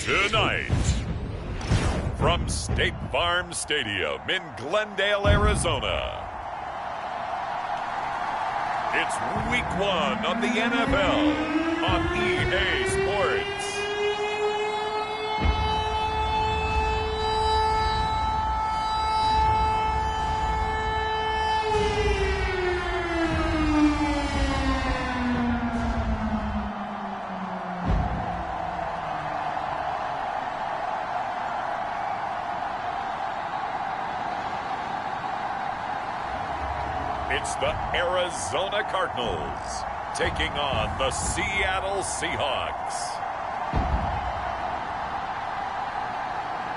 Tonight, from State Farm Stadium in Glendale, Arizona, it's Week 1 of the NFL on EA Sports. It's the Arizona Cardinals taking on the Seattle Seahawks.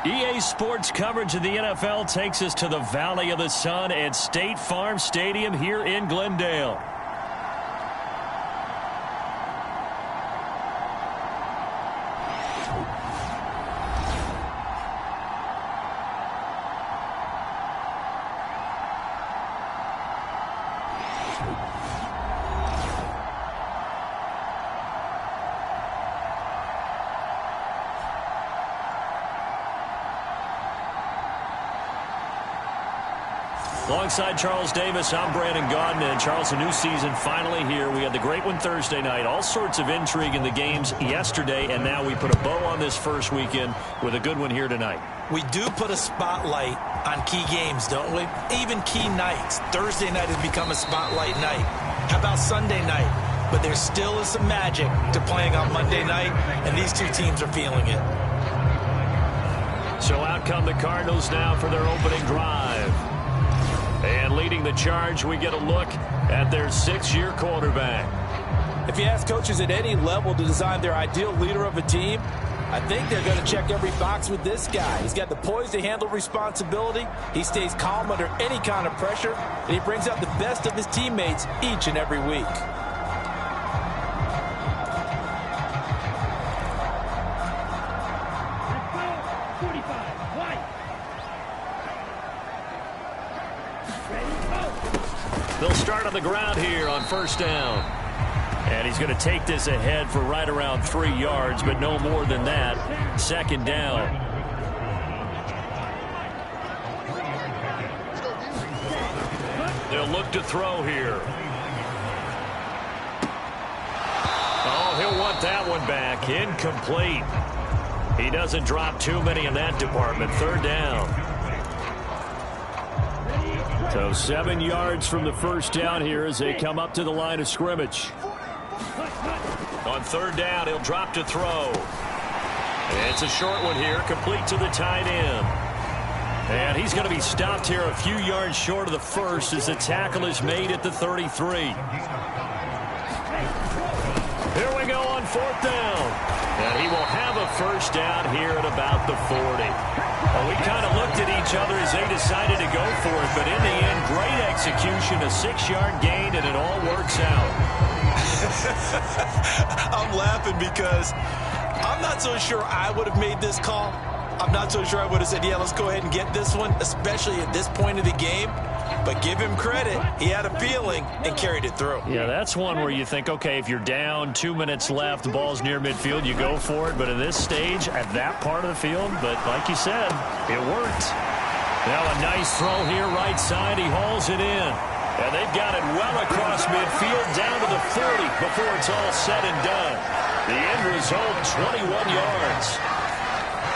EA Sports coverage of the NFL takes us to the Valley of the Sun at State Farm Stadium here in Glendale. Alongside Charles Davis, I'm Brandon Gaudin. And Charles, a new season finally here. We had the great one Thursday night. All sorts of intrigue in the games yesterday, and now we put a bow on this first weekend with a good one here tonight. We do put a spotlight on key games, don't we? Even key nights. Thursday night has become a spotlight night. How about Sunday night? But there still is some magic to playing on Monday night, and these two teams are feeling it. So out come the Cardinals now for their opening drive. And leading the charge, we get a look at their 6-year quarterback. If you ask coaches at any level to design their ideal leader of a team, I think they're going to check every box with this guy. He's got the poise to handle responsibility. He stays calm under any kind of pressure, and he brings out the best of his teammates each and every week. They'll start on the ground here on first down. And he's going to take this ahead for right around 3 yards, but no more than that. Second down. They'll look to throw here. Oh, he'll want that one back. Incomplete. He doesn't drop too many in that department. Third down. So 7 yards from the first down here as they come up to the line of scrimmage. On third down, he'll drop to throw. And it's a short one here, complete to the tight end. And he's going to be stopped here a few yards short of the first as the tackle is made at the 33. Here we go on fourth down. And he will have a first down here at about the 40. Well, we kind of looked at each other as they decided to go for it, but in the end, great execution, a 6-yard gain, and it all works out. I'm laughing because I'm not so sure I would have made this call. I'm not so sure I would have said, yeah, let's go ahead and get this one, especially at this point of the game. But give him credit. He had a feeling and carried it through. Yeah, that's one where you think, okay, if you're down, 2 minutes left, the ball's near midfield, you go for it. But at this stage, at that part of the field, but like you said, it worked. Now a nice throw here, right side. He hauls it in. And they've got it well across midfield, down to the 40 before it's all said and done. The end result, 21 yards.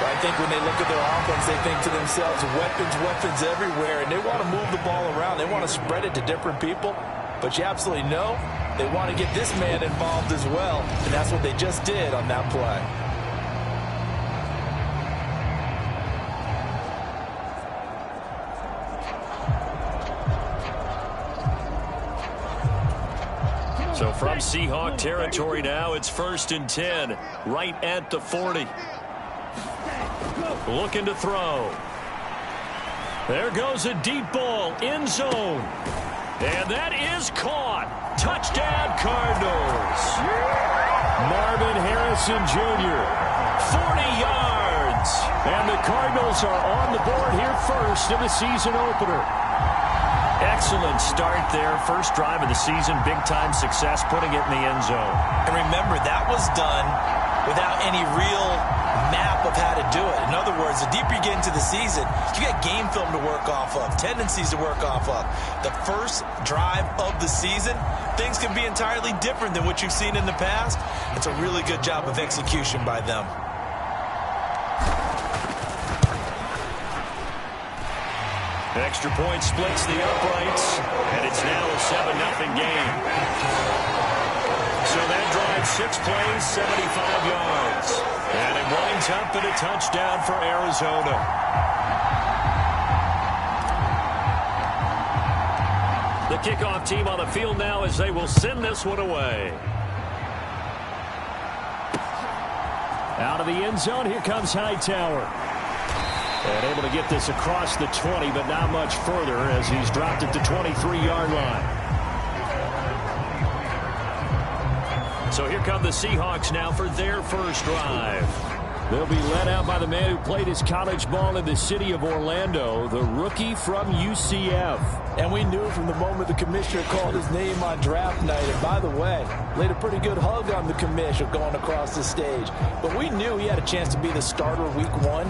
I think when they look at their offense, they think to themselves, weapons everywhere, and they want to move the ball around. They want to spread it to different people, but you absolutely know they want to get this man involved as well, and that's what they just did on that play. So from Seahawk territory now, it's 1st and 10, right at the 40. Looking to throw. There goes a deep ball, end zone. And that is caught. Touchdown, Cardinals. Marvin Harrison Jr., 40 yards. And the Cardinals are on the board here first in the season opener. Excellent start there. First drive of the season, big-time success, putting it in the end zone. And remember, that was done without any real map of how to do it. In other words, the deeper you get into the season, you got game film to work off of, tendencies to work off of. The first drive of the season, things can be entirely different than what you've seen in the past. It's a really good job of execution by them. Extra point splits the uprights, and it's now a 7-0 game. So that drive, 6 plays, 75 yards. And it winds up in a touchdown for Arizona. The kickoff team on the field now as they will send this one away. Out of the end zone, here comes Hightower. And able to get this across the 20, but not much further as he's dropped at the 23-yard line. So here come the Seahawks now for their first drive. They'll be led out by the man who played his college ball in the city of Orlando, the rookie from UCF. And we knew from the moment the commissioner called his name on draft night. And by the way, laid a pretty good hug on the commissioner going across the stage. But we knew he had a chance to be the starter week 1.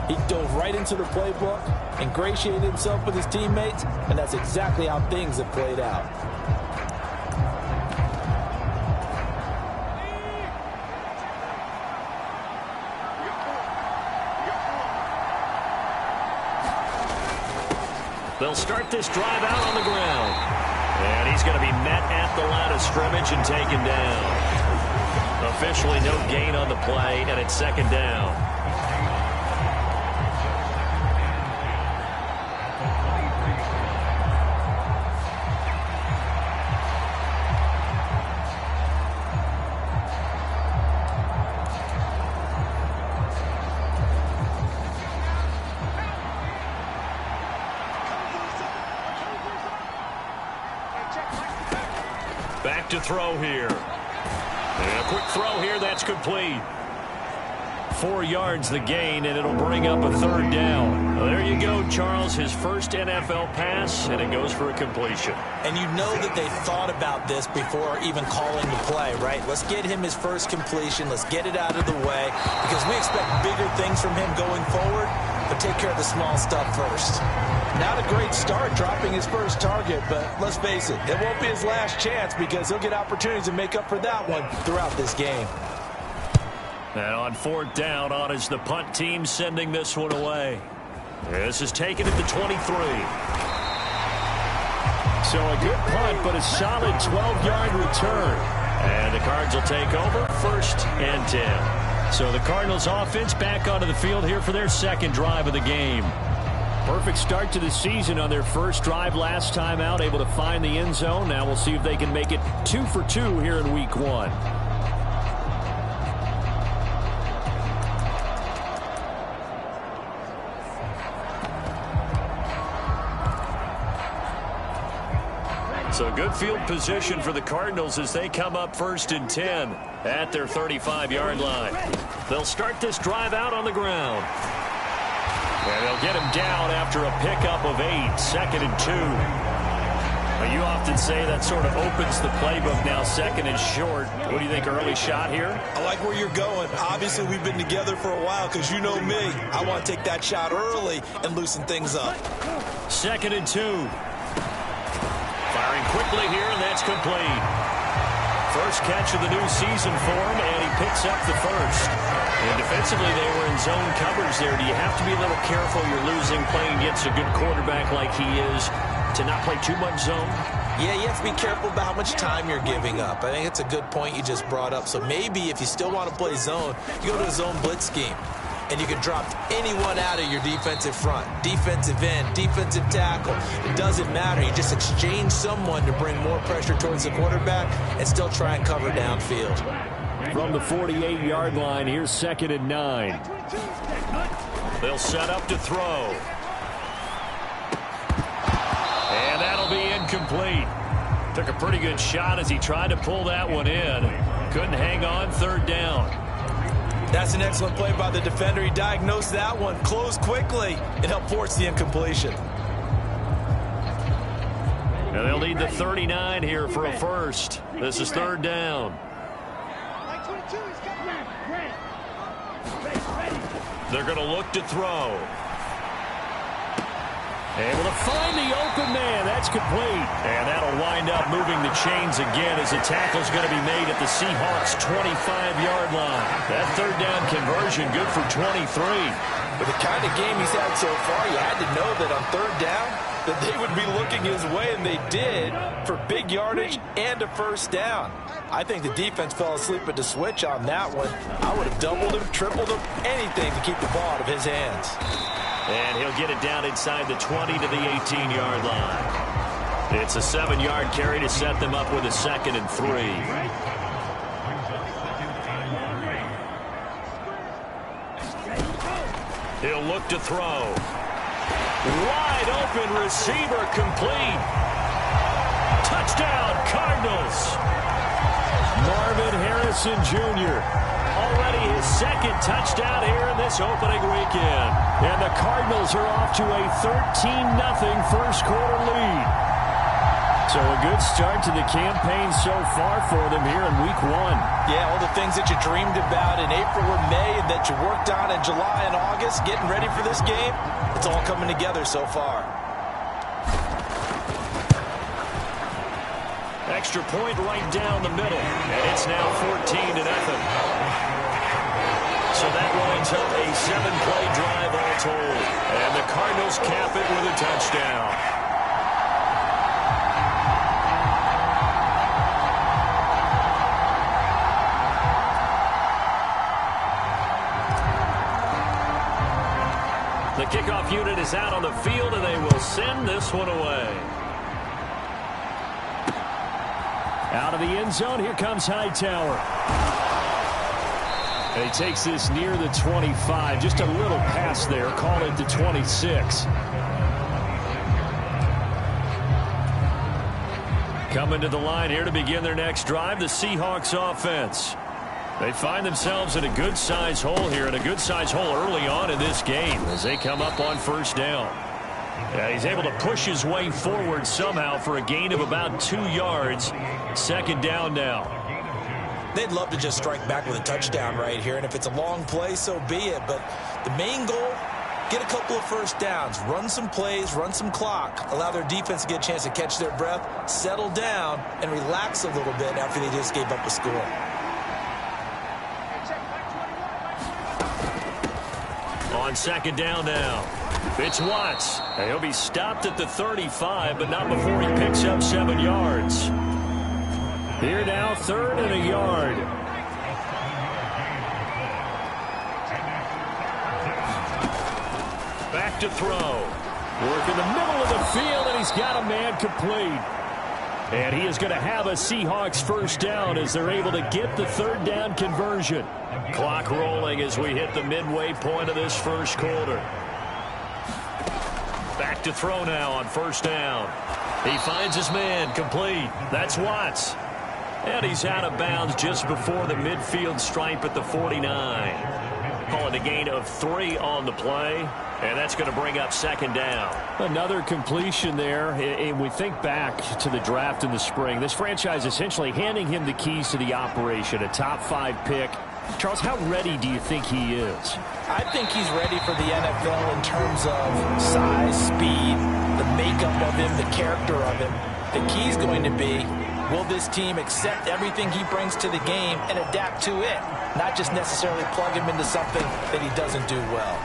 He dove right into the playbook, ingratiated himself with his teammates, and that's exactly how things have played out. They'll start this drive out on the ground. And he's going to be met at the line of scrimmage and taken down. Officially no gain on the play, and it's second down. Back to throw here. And a quick throw here, that's complete. 4 yards the gain, and it'll bring up a third down. Well, there you go, Charles, his first NFL pass, and it goes for a completion. And you know that they thought about this before even calling the play, right? Let's get him his first completion. Let's get it out of the way because we expect bigger things from him going forward, but take care of the small stuff first. Not a great start dropping his first target, but let's face it, it won't be his last chance because he'll get opportunities to make up for that one throughout this game. And on fourth down, on is the punt team sending this one away. This is taken at the 23. So a good punt, but a solid 12-yard return. And the Cards will take over, 1st and 10. So the Cardinals offense back onto the field here for their second drive of the game. Perfect start to the season on their first drive last time out, able to find the end zone. Now we'll see if they can make it 2 for 2 here in week 1. So good field position for the Cardinals as they come up 1st and 10 at their 35-yard line. They'll start this drive out on the ground. And they'll get him down after a pickup of 8, 2nd and 2. Well, you often say that sort of opens the playbook now, 2nd and short. What do you think, early shot here? I like where you're going. Obviously, we've been together for a while because you know me. I want to take that shot early and loosen things up. 2nd and 2. Firing quickly here, and that's complete. First catch of the new season for him, and he picks up the first. And defensively, they were in zone coverage there. Do you have to be a little careful? You're losing, playing against a good quarterback like he is, to not play too much zone? Yeah, you have to be careful about how much time you're giving up. I think it's a good point you just brought up. So maybe if you still want to play zone, you go to a zone blitz scheme. And you can drop anyone out of your defensive front, defensive end, defensive tackle. It doesn't matter. You just exchange someone to bring more pressure towards the quarterback and still try and cover downfield. From the 48-yard line, here's 2nd and 9. They'll set up to throw. And that'll be incomplete. Took a pretty good shot as he tried to pull that one in. Couldn't hang on, 3rd down. That's an excellent play by the defender. He diagnosed that one, closed quickly, and helped force the incompletion. And they'll need the 39 here for a first. This is 3rd down. They're going to look to throw. Able to find the open man. That's complete. And that'll wind up moving the chains again as the tackle's going to be made at the Seahawks' 25-yard line. That third down conversion good for 23. With the kind of game he's had so far, you had to know that on third down that they would be looking his way, and they did, for big yardage and a first down. I think the defense fell asleep at the switch on that one. I would have doubled him, tripled him, anything to keep the ball out of his hands. And he'll get it down inside the 20 to the 18-yard line. It's a 7-yard carry to set them up with a 2nd and 3. He'll look to throw. Wide open receiver complete. Touchdown, Cardinals. Marvin Harrison Jr. already his 2nd touchdown here in this opening weekend. And the Cardinals are off to a 13-0 first quarter lead. So a good start to the campaign so far for them here in week 1. Yeah, all the things that you dreamed about in April or May and that you worked on in July and August, getting ready for this game, it's all coming together so far. Extra point right down the middle, and it's now 14-0. So that winds up a 7-play drive all told, and the Cardinals cap it with a touchdown. The kickoff unit is out on the field, and they will send this one away. Out of the end zone, here comes Hightower. And he takes this near the 25. Just a little pass there. Call it the 26. Coming to the line here to begin their next drive, the Seahawks offense. They find themselves in a good-sized hole here, and a good-sized hole early on in this game as they come up on first down. Yeah, he's able to push his way forward somehow for a gain of about 2 yards. 2nd down now. They'd love to just strike back with a touchdown right here, and if it's a long play, so be it. But the main goal, get a couple of first downs, run some plays, run some clock, allow their defense to get a chance to catch their breath, settle down, and relax a little bit after they just gave up a score. On 2nd down now. It's Watts. And he'll be stopped at the 35, but not before he picks up 7 yards. Here now, 3rd and a yard. Back to throw. Work in the middle of the field, and he's got a man complete. And he is going to have a Seahawks first down as they're able to get the 3rd down conversion. Clock rolling as we hit the midway point of this first quarter. Back to throw now on first down. He finds his man complete. That's Watts. And he's out of bounds just before the midfield stripe at the 49. Calling a gain of 3 on the play. And that's going to bring up 2nd down. Another completion there. And we think back to the draft in the spring. This franchise essentially handing him the keys to the operation. A top 5 pick. Charles, how ready do you think he is? I think he's ready for the NFL in terms of size, speed, the makeup of him, the character of him. The key's going to be, will this team accept everything he brings to the game and adapt to it? Not just necessarily plug him into something that he doesn't do well.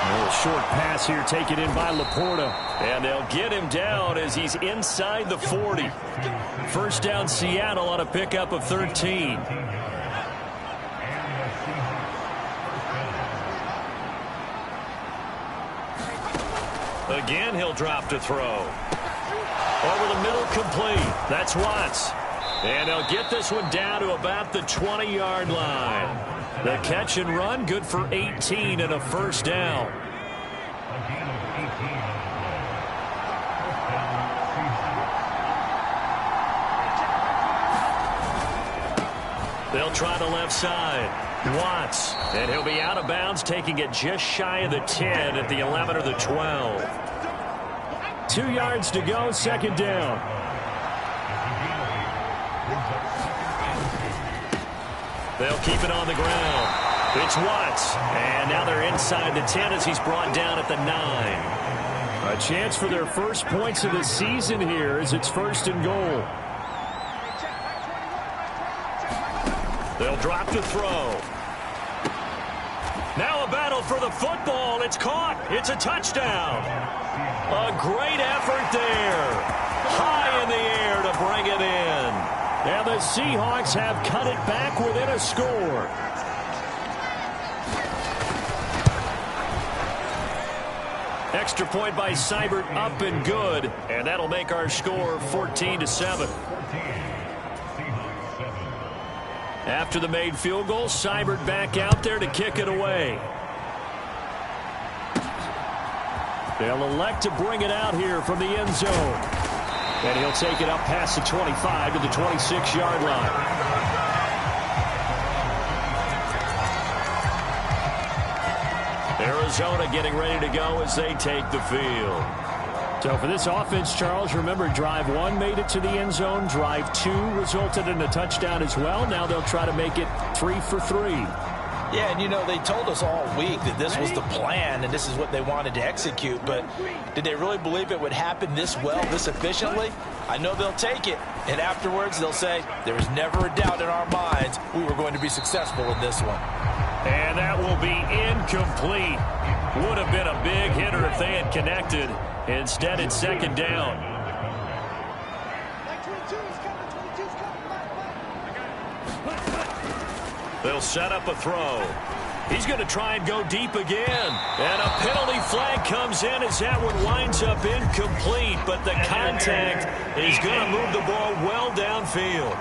A little short pass here taken in by Laporta. And they'll get him down as he's inside the 40. First down Seattle on a pickup of 13. Again, he'll drop to throw. Over the middle, complete. That's Watts. And they'll get this one down to about the 20-yard line. The catch and run, good for 18 and a first down. They'll try the left side. Watts. And he'll be out of bounds, taking it just shy of the 10 at the 11 or the 12. 2 yards to go, 2nd down. They'll keep it on the ground. It's Watts. And now they're inside the 10 as he's brought down at the 9. A chance for their first points of the season here as it's 1st and goal. They'll drop to throw. Now a battle for the football. It's caught. It's a touchdown. A great effort there. High in the air to bring it in. And the Seahawks have cut it back within a score. Extra point by Seibert, up and good. And that'll make our score 14-7. After the made field goal, Seibert back out there to kick it away. They'll elect to bring it out here from the end zone. And he'll take it up past the 25 to the 26-yard line. Arizona getting ready to go as they take the field. So for this offense, Charles, remember drive 1 made it to the end zone. Drive 2 resulted in a touchdown as well. Now they'll try to make it 3 for 3. Yeah, and you know, they told us all week that this was the plan and this is what they wanted to execute. But did they really believe it would happen this well, this efficiently? I know they'll take it. And afterwards, they'll say, there was never a doubt in our minds we were going to be successful in this one. And that will be incomplete. Would have been a big hitter if they had connected. Instead, it's 2nd down. They'll set up a throw. He's going to try and go deep again. And a penalty flag comes in as that one winds up incomplete. But the contact is going to move the ball well downfield.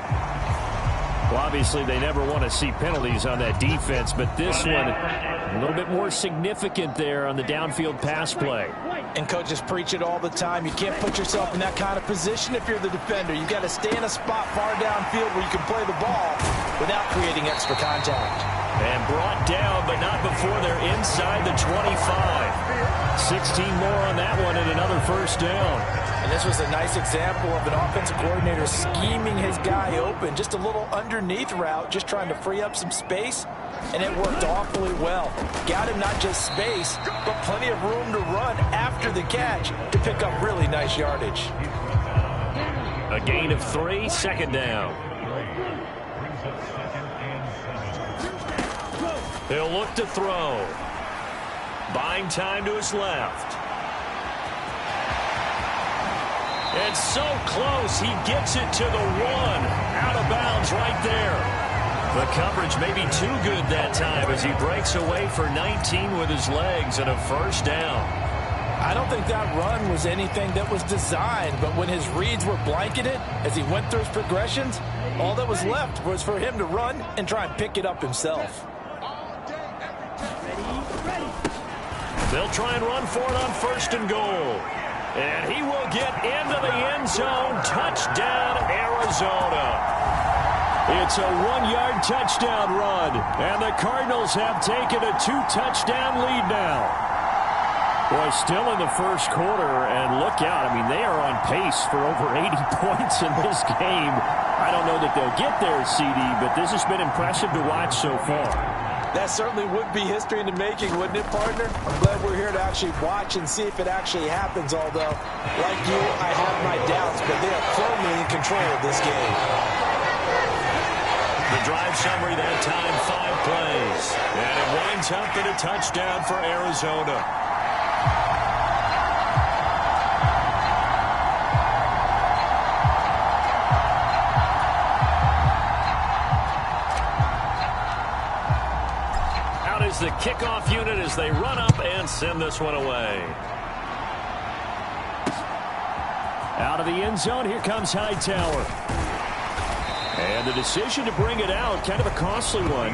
Well, obviously, they never want to see penalties on that defense, but this one a little bit more significant there on the downfield pass play. And coaches preach it all the time. You can't put yourself in that kind of position if you're the defender. You've got to stay in a spot far downfield where you can play the ball without creating extra contact. And brought down, but not before they're inside the 25. 16 more on that one and another 1st down. And this was a nice example of an offensive coordinator scheming his guy open. Just a little underneath route, just trying to free up some space. And it worked awfully well. Got him not just space, but plenty of room to run after the catch to pick up really nice yardage. A gain of 3, 2nd down. He'll look to throw. Buying time to his left. It's so close. He gets it to the 1. Out of bounds right there. The coverage may be too good that time as he breaks away for 19 with his legs and a 1st down. I don't think that run was anything that was designed, but when his reads were blanketed as he went through his progressions, all that was left was for him to run and try and pick it up himself. They'll try and run for it on 1st and goal. And he will get into the end zone. Touchdown, Arizona. It's a 1-yard touchdown run. And the Cardinals have taken a 2-touchdown lead now. Well, still in the 1st quarter, and look out. I mean, they are on pace for over 80 points in this game. I don't know that they'll get there, CD, but this has been impressive to watch so far. That certainly would be history in the making, wouldn't it, partner? I'm glad we're here to actually watch and see if it actually happens, although, like you, I have my doubts, but they are firmly in control of this game. The drive summary that time, 5 plays. And it winds up in a touchdown for Arizona. The kickoff unit as they run up and send this one away. Out of the end zone, here comes Hightower. And the decision to bring it out, kind of a costly one,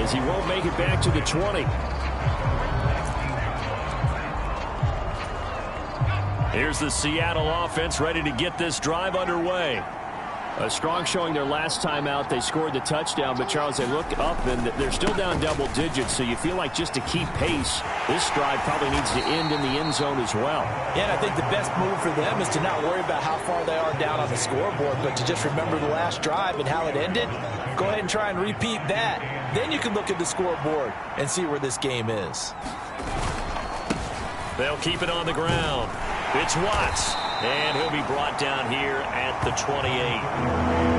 as he won't make it back to the 20. Here's the Seattle offense ready to get this drive underway. A strong showing their last time out. They scored the touchdown, but, Charles, they look up, and they're still down double digits, so you feel like just to keep pace, this drive probably needs to end in the end zone as well. Yeah, and I think the best move for them is to not worry about how far they are down on the scoreboard, but to just remember the last drive and how it ended. Go ahead and try and repeat that. Then you can look at the scoreboard and see where this game is. They'll keep it on the ground. It's Watts, and he'll be brought down here at the 28.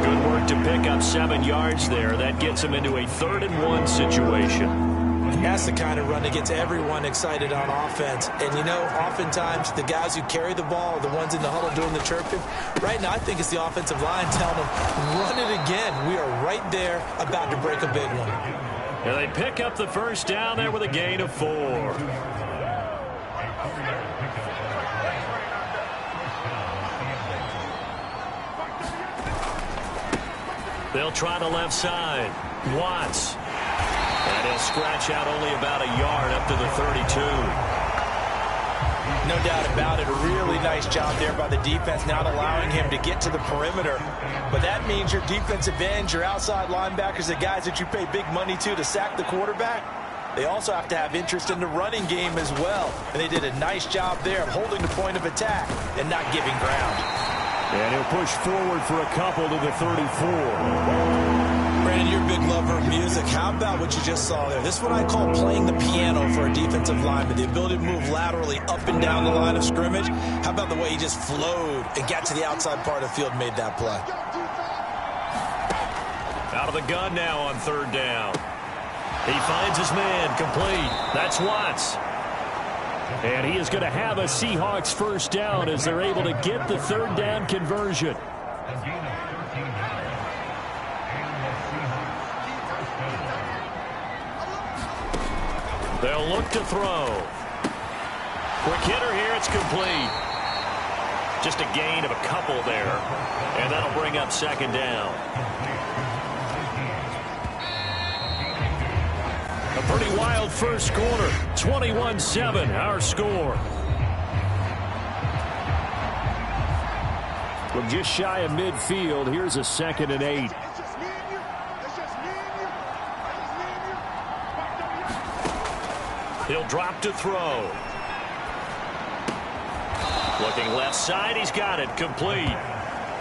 Good work to pick up 7 yards there. That gets him into a 3rd-and-1 situation. That's the kind of run that gets everyone excited on offense. And, you know, oftentimes the guys who carry the ball are the ones in the huddle doing the chirping. Right now, I think it's the offensive line telling them, run it again. We are right there about to break a big one. And they pick up the first down there with a gain of 4. They'll try the left side. Watts. And he'll scratch out only about a yard up to the 32. No doubt about it. A really nice job there by the defense, not allowing him to get to the perimeter. But that means your defensive ends, your outside linebackers, the guys that you pay big money to sack the quarterback, they also have to have interest in the running game as well. And they did a nice job there of holding the point of attack and not giving ground. And he'll push forward for a couple to the 34. Brandon, you're a big lover of music. How about what you just saw there? This is what I call playing the piano for a defensive lineman. The ability to move laterally up and down the line of scrimmage. How about the way he just flowed and got to the outside part of the field and made that play? Out of the gun now on 3rd down. He finds his man, complete. That's Watts. And he is going to have a Seahawks first down as they're able to get the 3rd down conversion. They'll look to throw. Quick hitter here, it's complete. Just a gain of a couple there. And that'll bring up 2nd down. A pretty wild first quarter. 21-7, our score. From just shy of midfield, here's a 2nd and 8. He'll drop to throw. Looking left side, he's got it, complete.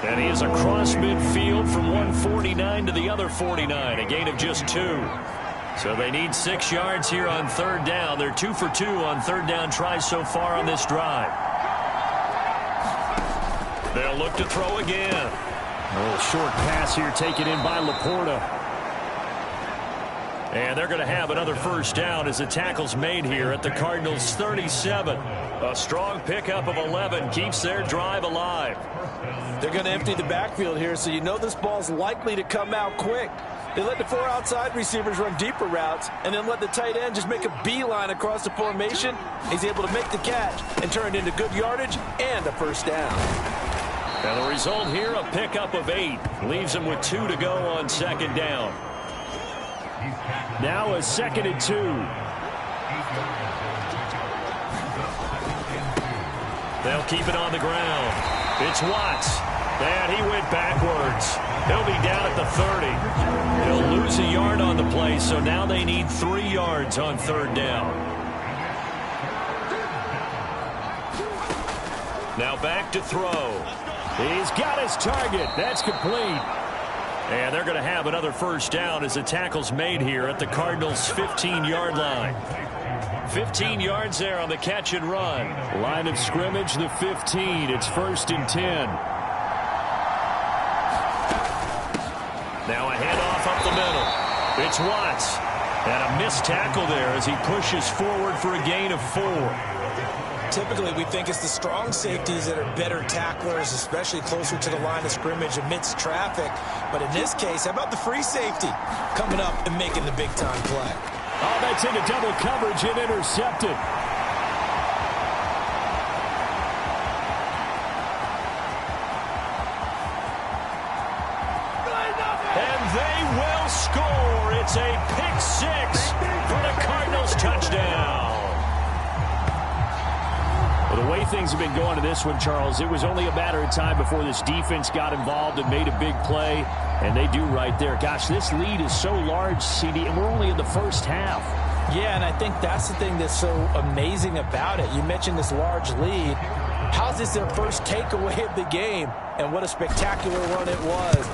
And he is across midfield from 149 to the other 49, a gain of just 2. So they need 6 yards here on 3rd down. They're 2 for 2 on 3rd down tries so far on this drive. They'll look to throw again. A little short pass here taken in by Laporta. And they're going to have another first down as the tackle's made here at the Cardinals' 37. A strong pickup of 11 keeps their drive alive. They're going to empty the backfield here, so you know this ball's likely to come out quick. They let the 4 outside receivers run deeper routes and then let the tight end just make a beeline across the formation. He's able to make the catch and turn it into good yardage and a first down. And the result here, a pickup of 8. Leaves them with 2 to go on 2nd down. Now a 2nd and 2. They'll keep it on the ground. It's Watts. And he went backwards. He'll be down at the 30. He'll lose a yard on the play, so now they need 3 yards on 3rd down. Now back to throw. He's got his target. That's complete. And they're going to have another first down as the tackle's made here at the Cardinals' 15-yard line. 15 yards there on the catch and run. Line of scrimmage, the 15. It's 1st and 10. Now a handoff up the middle. It's Watts. And a missed tackle there as he pushes forward for a gain of 4. Typically, we think it's the strong safeties that are better tacklers, especially closer to the line of scrimmage amidst traffic. But in this case, how about the free safety coming up and making the big-time play? Oh, that's into double coverage and intercepted. And they will score. It's a pick 6 for the Cardinals touchdown. Well, the way things have been going to this one, Charles, it was only a matter of time before this defense got involved and made a big play, and they do right there. Gosh, this lead is so large, CD, and we're only in the first half. Yeah, and I think that's the thing that's so amazing about it. You mentioned this large lead. How's this their first takeaway of the game? And what a spectacular run it was.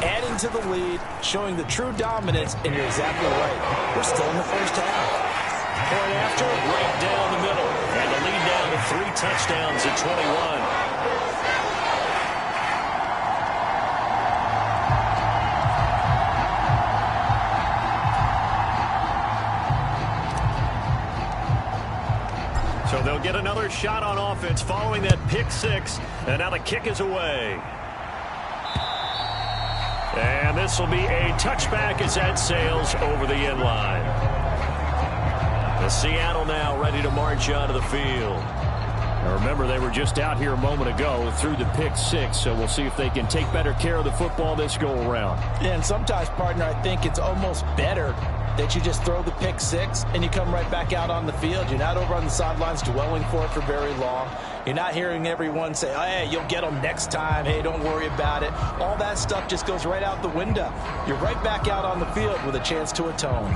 Adding to the lead, showing the true dominance, and you're exactly right. We're still in the first half. Point after, right down the middle. And the lead down to 3 touchdowns at 21. So they'll get another shot on offense following that pick 6. And now the kick is away. And this will be a touchback as that sails over the end line. The Seattle now ready to march onto the field. Now remember, they were just out here a moment ago through the pick 6, so we'll see if they can take better care of the football this go-around. Yeah, and sometimes, partner, I think it's almost better that you just throw the pick 6 and you come right back out on the field. You're not over on the sidelines dwelling for it for very long. You're not hearing everyone say, oh, hey, you'll get them next time. Hey, don't worry about it. All that stuff just goes right out the window. You're right back out on the field with a chance to atone.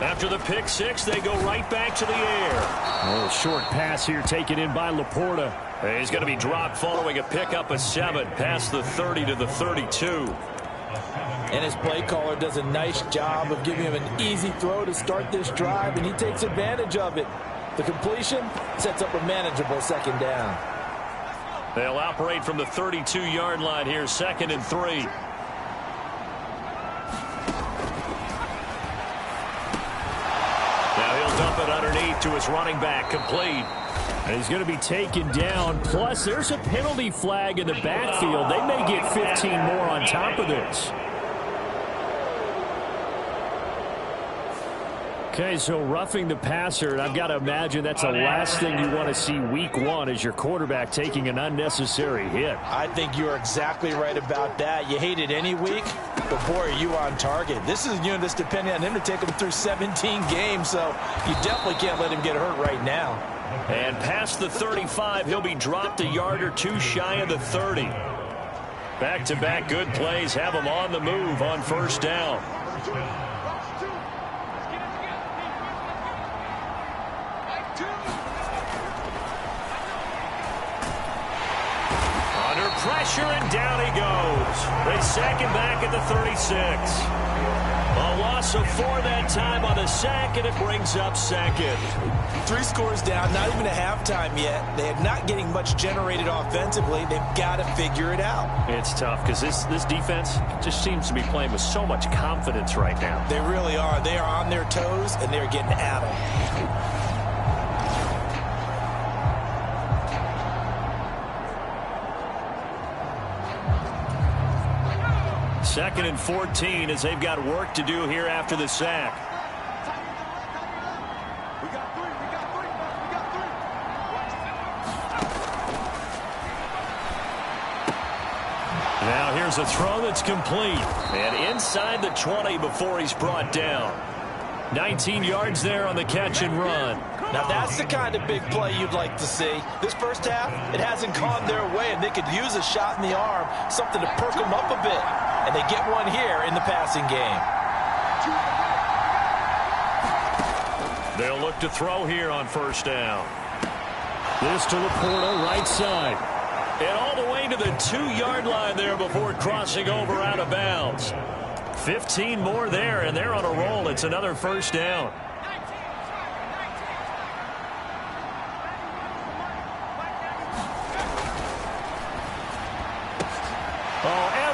After the pick 6, they go right back to the air. A little short pass here taken in by Laporta. He's going to be dropped following a pickup of 7 past the 30 to the 32. And his play caller does a nice job of giving him an easy throw to start this drive, and he takes advantage of it. The completion sets up a manageable second down. They'll operate from the 32-yard line here, 2nd and 3. Dump it underneath to his running back, complete. And he's going to be taken down. Plus, there's a penalty flag in the backfield. They may get 15 more on top of this. Okay, so roughing the passer, and I've got to imagine that's the last thing you want to see week 1 is your quarterback taking an unnecessary hit. I think you're exactly right about that. You hate it any week, but boy, are you on target. This is a unit that's depending on him to take him through 17 games, so you definitely can't let him get hurt right now. And past the 35, he'll be dropped a yard or 2 shy of the 30. Back-to-back good plays have him on the move on first down. Pressure, and down he goes. They sack him back at the 36. A loss of 4 that time on the sack, and it brings up 2nd. 3 scores down, not even a halftime yet. They are not getting much generated offensively. They've got to figure it out. It's tough because this defense just seems to be playing with so much confidence right now. They really are. They are on their toes, and they're getting at them. 2nd and 14 as they've got work to do here after the sack. Now here's a throw that's complete. And inside the 20 before he's brought down. 19 yards there on the catch and run. Now that's the kind of big play you'd like to see. This first half, it hasn't gone their way, and they could use a shot in the arm, something to perk them up a bit. And they get one here in the passing game. They'll look to throw here on first down. This to Laporta, right side. And all the way to the 2-yard line there before crossing over out of bounds. 15 more there, and they're on a roll. It's another first down.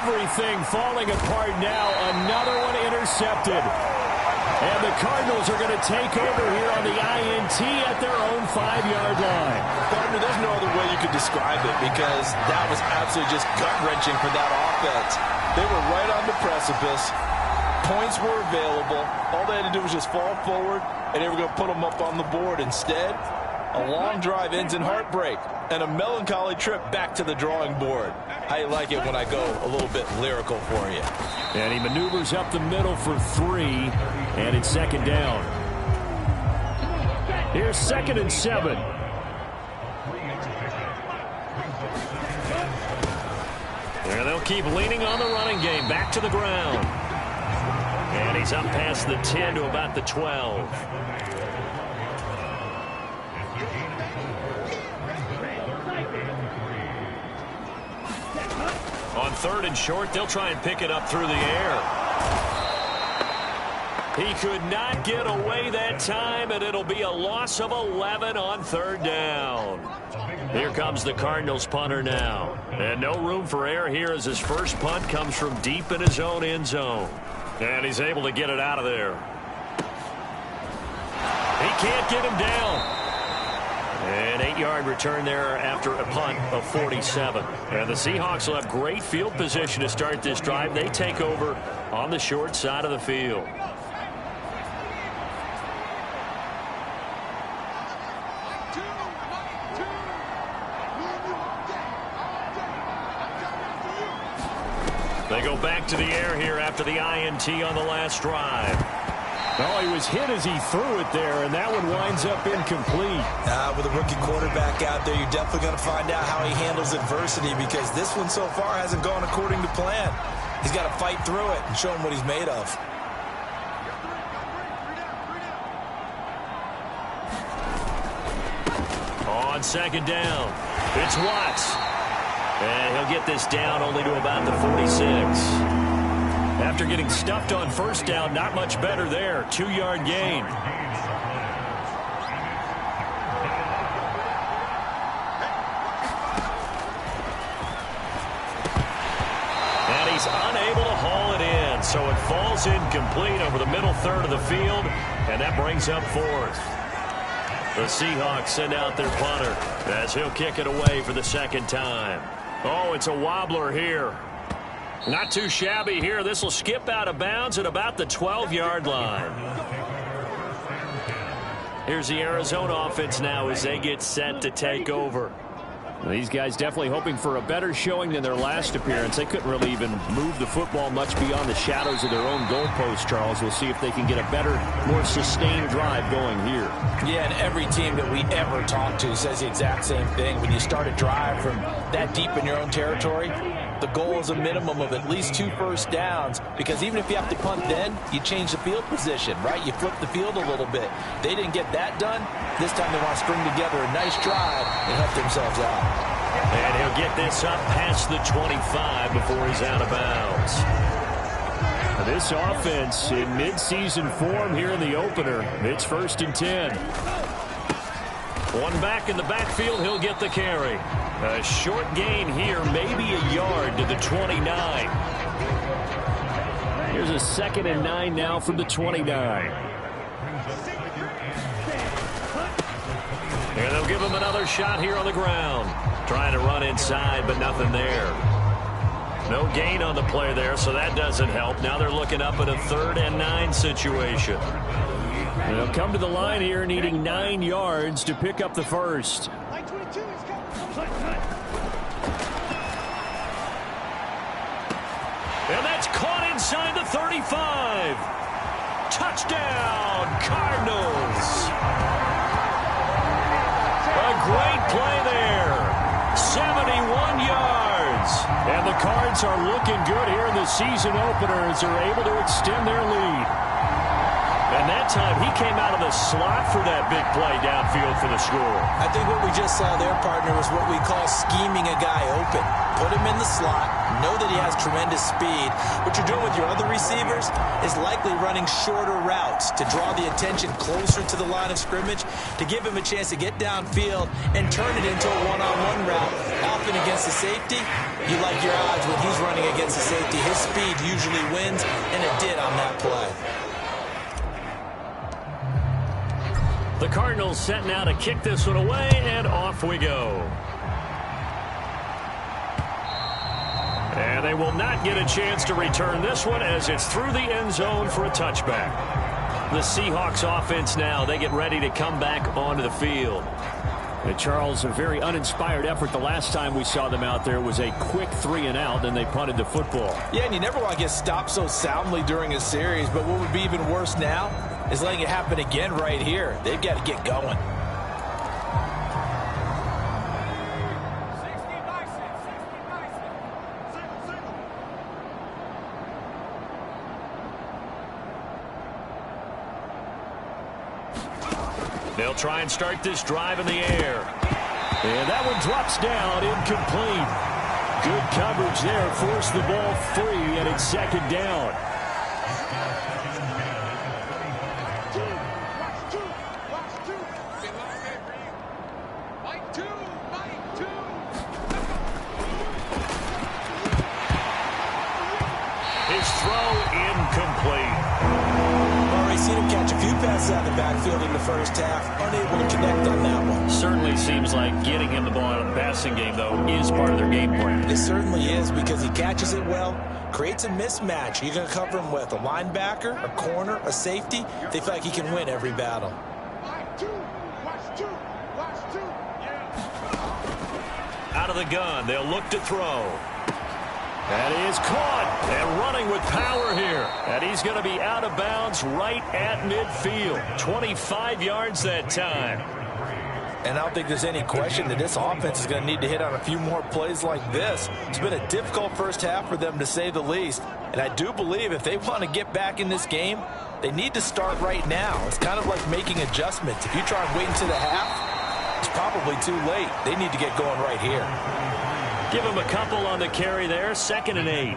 Everything falling apart now. Another one intercepted. And the Cardinals are going to take over here on the INT at their own 5-yard line. Partner, there's no other way you could describe it because that was absolutely just gut-wrenching for that offense. They were right on the precipice. Points were available. All they had to do was just fall forward, and they were going to put them up on the board. Instead, A long drive ends in heartbreak and a melancholy trip back to the drawing board. I like it when I go a little bit lyrical for you. And he maneuvers up the middle for 3, and it's second down. Here's 2nd and 7. And they'll keep leaning on the running game. Back to the ground. And he's up past the 10 to about the 12. On 3rd and short, they'll try and pick it up through the air. He could not get away that time, and it'll be a loss of 11 on 3rd down. Here comes the Cardinals punter now. And no room for error here as his first punt comes from deep in his own end zone. And he's able to get it out of there. He can't get him down. An 8-yard return there after a punt of 47. And the Seahawks will have great field position to start this drive. They take over on the short side of the field. They go back to the air here after the INT on the last drive. Oh, he was hit as he threw it there, and that one winds up incomplete. With a rookie quarterback out there, you're definitely going to find out how he handles adversity, because this one so far hasn't gone according to plan. He's got to fight through it and show him what he's made of. On 2nd down, it's Watts. And he'll get this down only to about the 46. After getting stuffed on 1st down, not much better there. 2-yard gain. And he's unable to haul it in, so it falls incomplete over the middle 3rd of the field, and that brings up 4th. The Seahawks send out their punter as he'll kick it away for the 2nd time. Oh, it's a wobbler here. Not too shabby here. This will skip out of bounds at about the 12-yard line. Here's the Arizona offense now as they get set to take over. These guys definitely hoping for a better showing than their last appearance. They couldn't really even move the football much beyond the shadows of their own goalpost, Charles. We'll see if they can get a better, more sustained drive going here. Yeah, and every team that we ever talk to says the exact same thing. When you start a drive from that deep in your own territory, the goal is a minimum of at least 2 first downs, because even if you have to punt then, you change the field position, right? You flip the field a little bit. They didn't get that done. This time they want to string together a nice drive and help themselves out. And he'll get this up past the 25 before he's out of bounds. This offense in midseason form here in the opener. It's 1st and 10. One back in the backfield, he'll get the carry. A short gain here, maybe a yard to the 29. Here's a 2nd and 9 now from the 29. And they'll give him another shot here on the ground. Trying to run inside, but nothing there. No gain on the play there, so that doesn't help. Now they're looking up at a 3rd and 9 situation. They'll come to the line here needing 9 yards to pick up the first. And that's caught inside the 35. Touchdown, Cardinals. A great play there. 71 yards. And the Cards are looking good here in the season opener as they're able to extend their lead. And that time he came out of the slot for that big play downfield for the score. I think what we just saw there, partner, was what we call scheming a guy open. Put him in the slot, know that he has tremendous speed. What you're doing with your other receivers is likely running shorter routes to draw the attention closer to the line of scrimmage, to give him a chance to get downfield and turn it into a one-on-one route. Often against the safety, you like your odds when he's running against the safety. His speed usually wins, and it did on that play. The Cardinals set now to kick this one away, and off we go. And they will not get a chance to return this one as it's through the end zone for a touchback. The Seahawks offense now, they get ready to come back onto the field. And Charles, a very uninspired effort. The last time we saw them out there was a quick 3-and-out, and they punted the football. Yeah, and you never want to get stopped so soundly during a series, but what would be even worse now is letting it happen again right here. They've got to get going. They'll try and start this drive in the air. And that one drops down, incomplete. Good coverage there, forced the ball free, and it's second down. His throw incomplete. Seen him catch a few passes out of the backfield in the first half, unable to connect on that one. Certainly seems like getting him the ball out of the passing game, though, is part of their game plan. It certainly is, because he catches it well, creates a mismatch. You're going to cover him with a linebacker, a corner, a safety. They feel like he can win every battle. Out of the gun, they'll look to throw. That is caught and running with power here. And he's going to be out of bounds right at midfield. 25 yards that time. And I don't think there's any question that this offense is going to need to hit on a few more plays like this. It's been a difficult first half for them, to say the least. And I do believe if they want to get back in this game, they need to start right now. It's kind of like making adjustments. If you try and wait until the half, it's probably too late. They need to get going right here. Give him a couple on the carry there. 2nd and 8.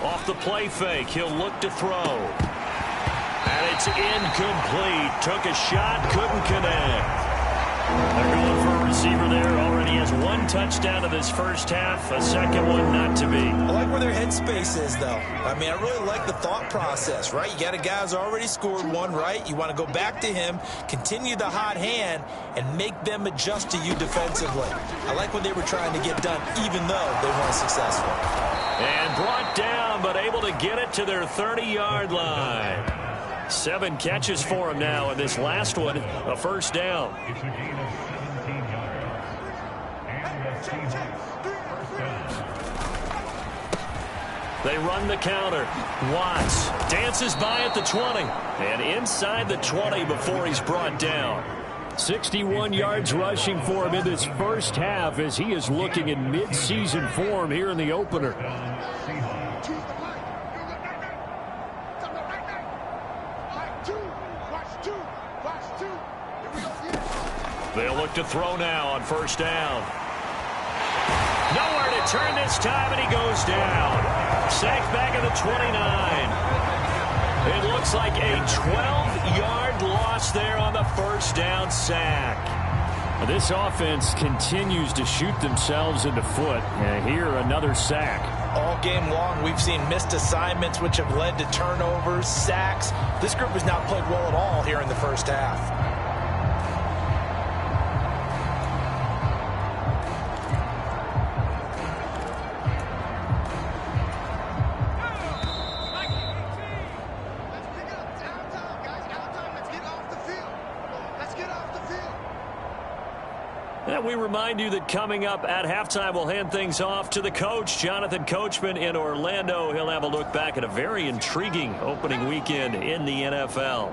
Off the play fake, he'll look to throw. And it's incomplete. Took a shot, couldn't connect. They're going for a receiver there. Already has 1 touchdown in this first half. A second one not to be. I like where their headspace is, though. I mean, I really like the thought process, right? You got a guy who's already scored 1, right? You want to go back to him, continue the hot hand, and make them adjust to you defensively. I like what they were trying to get done, even though they weren't successful. And brought down, but able to get it to their 30-yard line. 7 catches for him now, and this last one, a first down. They run the counter. Watts dances by at the 20, and inside the 20 before he's brought down. 61 yards rushing for him in this first half as he is looking in mid-season form here in the opener. They'll look to throw now on first down. Nowhere to turn this time, and he goes down. Sacked back at the 29. It looks like a 12-yard loss there on the first down sack. This offense continues to shoot themselves in the foot. And here, another sack. All game long, we've seen missed assignments, which have led to turnovers, sacks. This group has not played well at all here in the first half. And we remind you that coming up at halftime, we'll hand things off to the coach, Jonathan Coachman in Orlando. He'll have a look back at a very intriguing opening weekend in the NFL.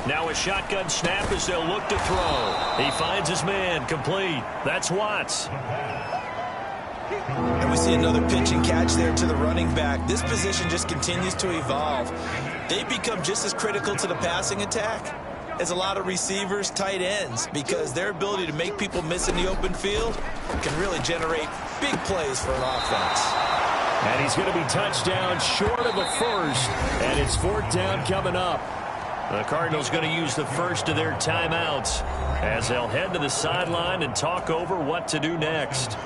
Now a shotgun snap as they'll look to throw. He finds his man, complete. That's Watts. And we see another pitch and catch there to the running back. This position just continues to evolve. They become just as critical to the passing attack as a lot of receivers, tight ends, because their ability to make people miss in the open field can really generate big plays for an offense. And he's going to be touchdown short of a first, and it's 4th down coming up. The Cardinals going to use the first of their timeouts as they'll head to the sideline and talk over what to do next.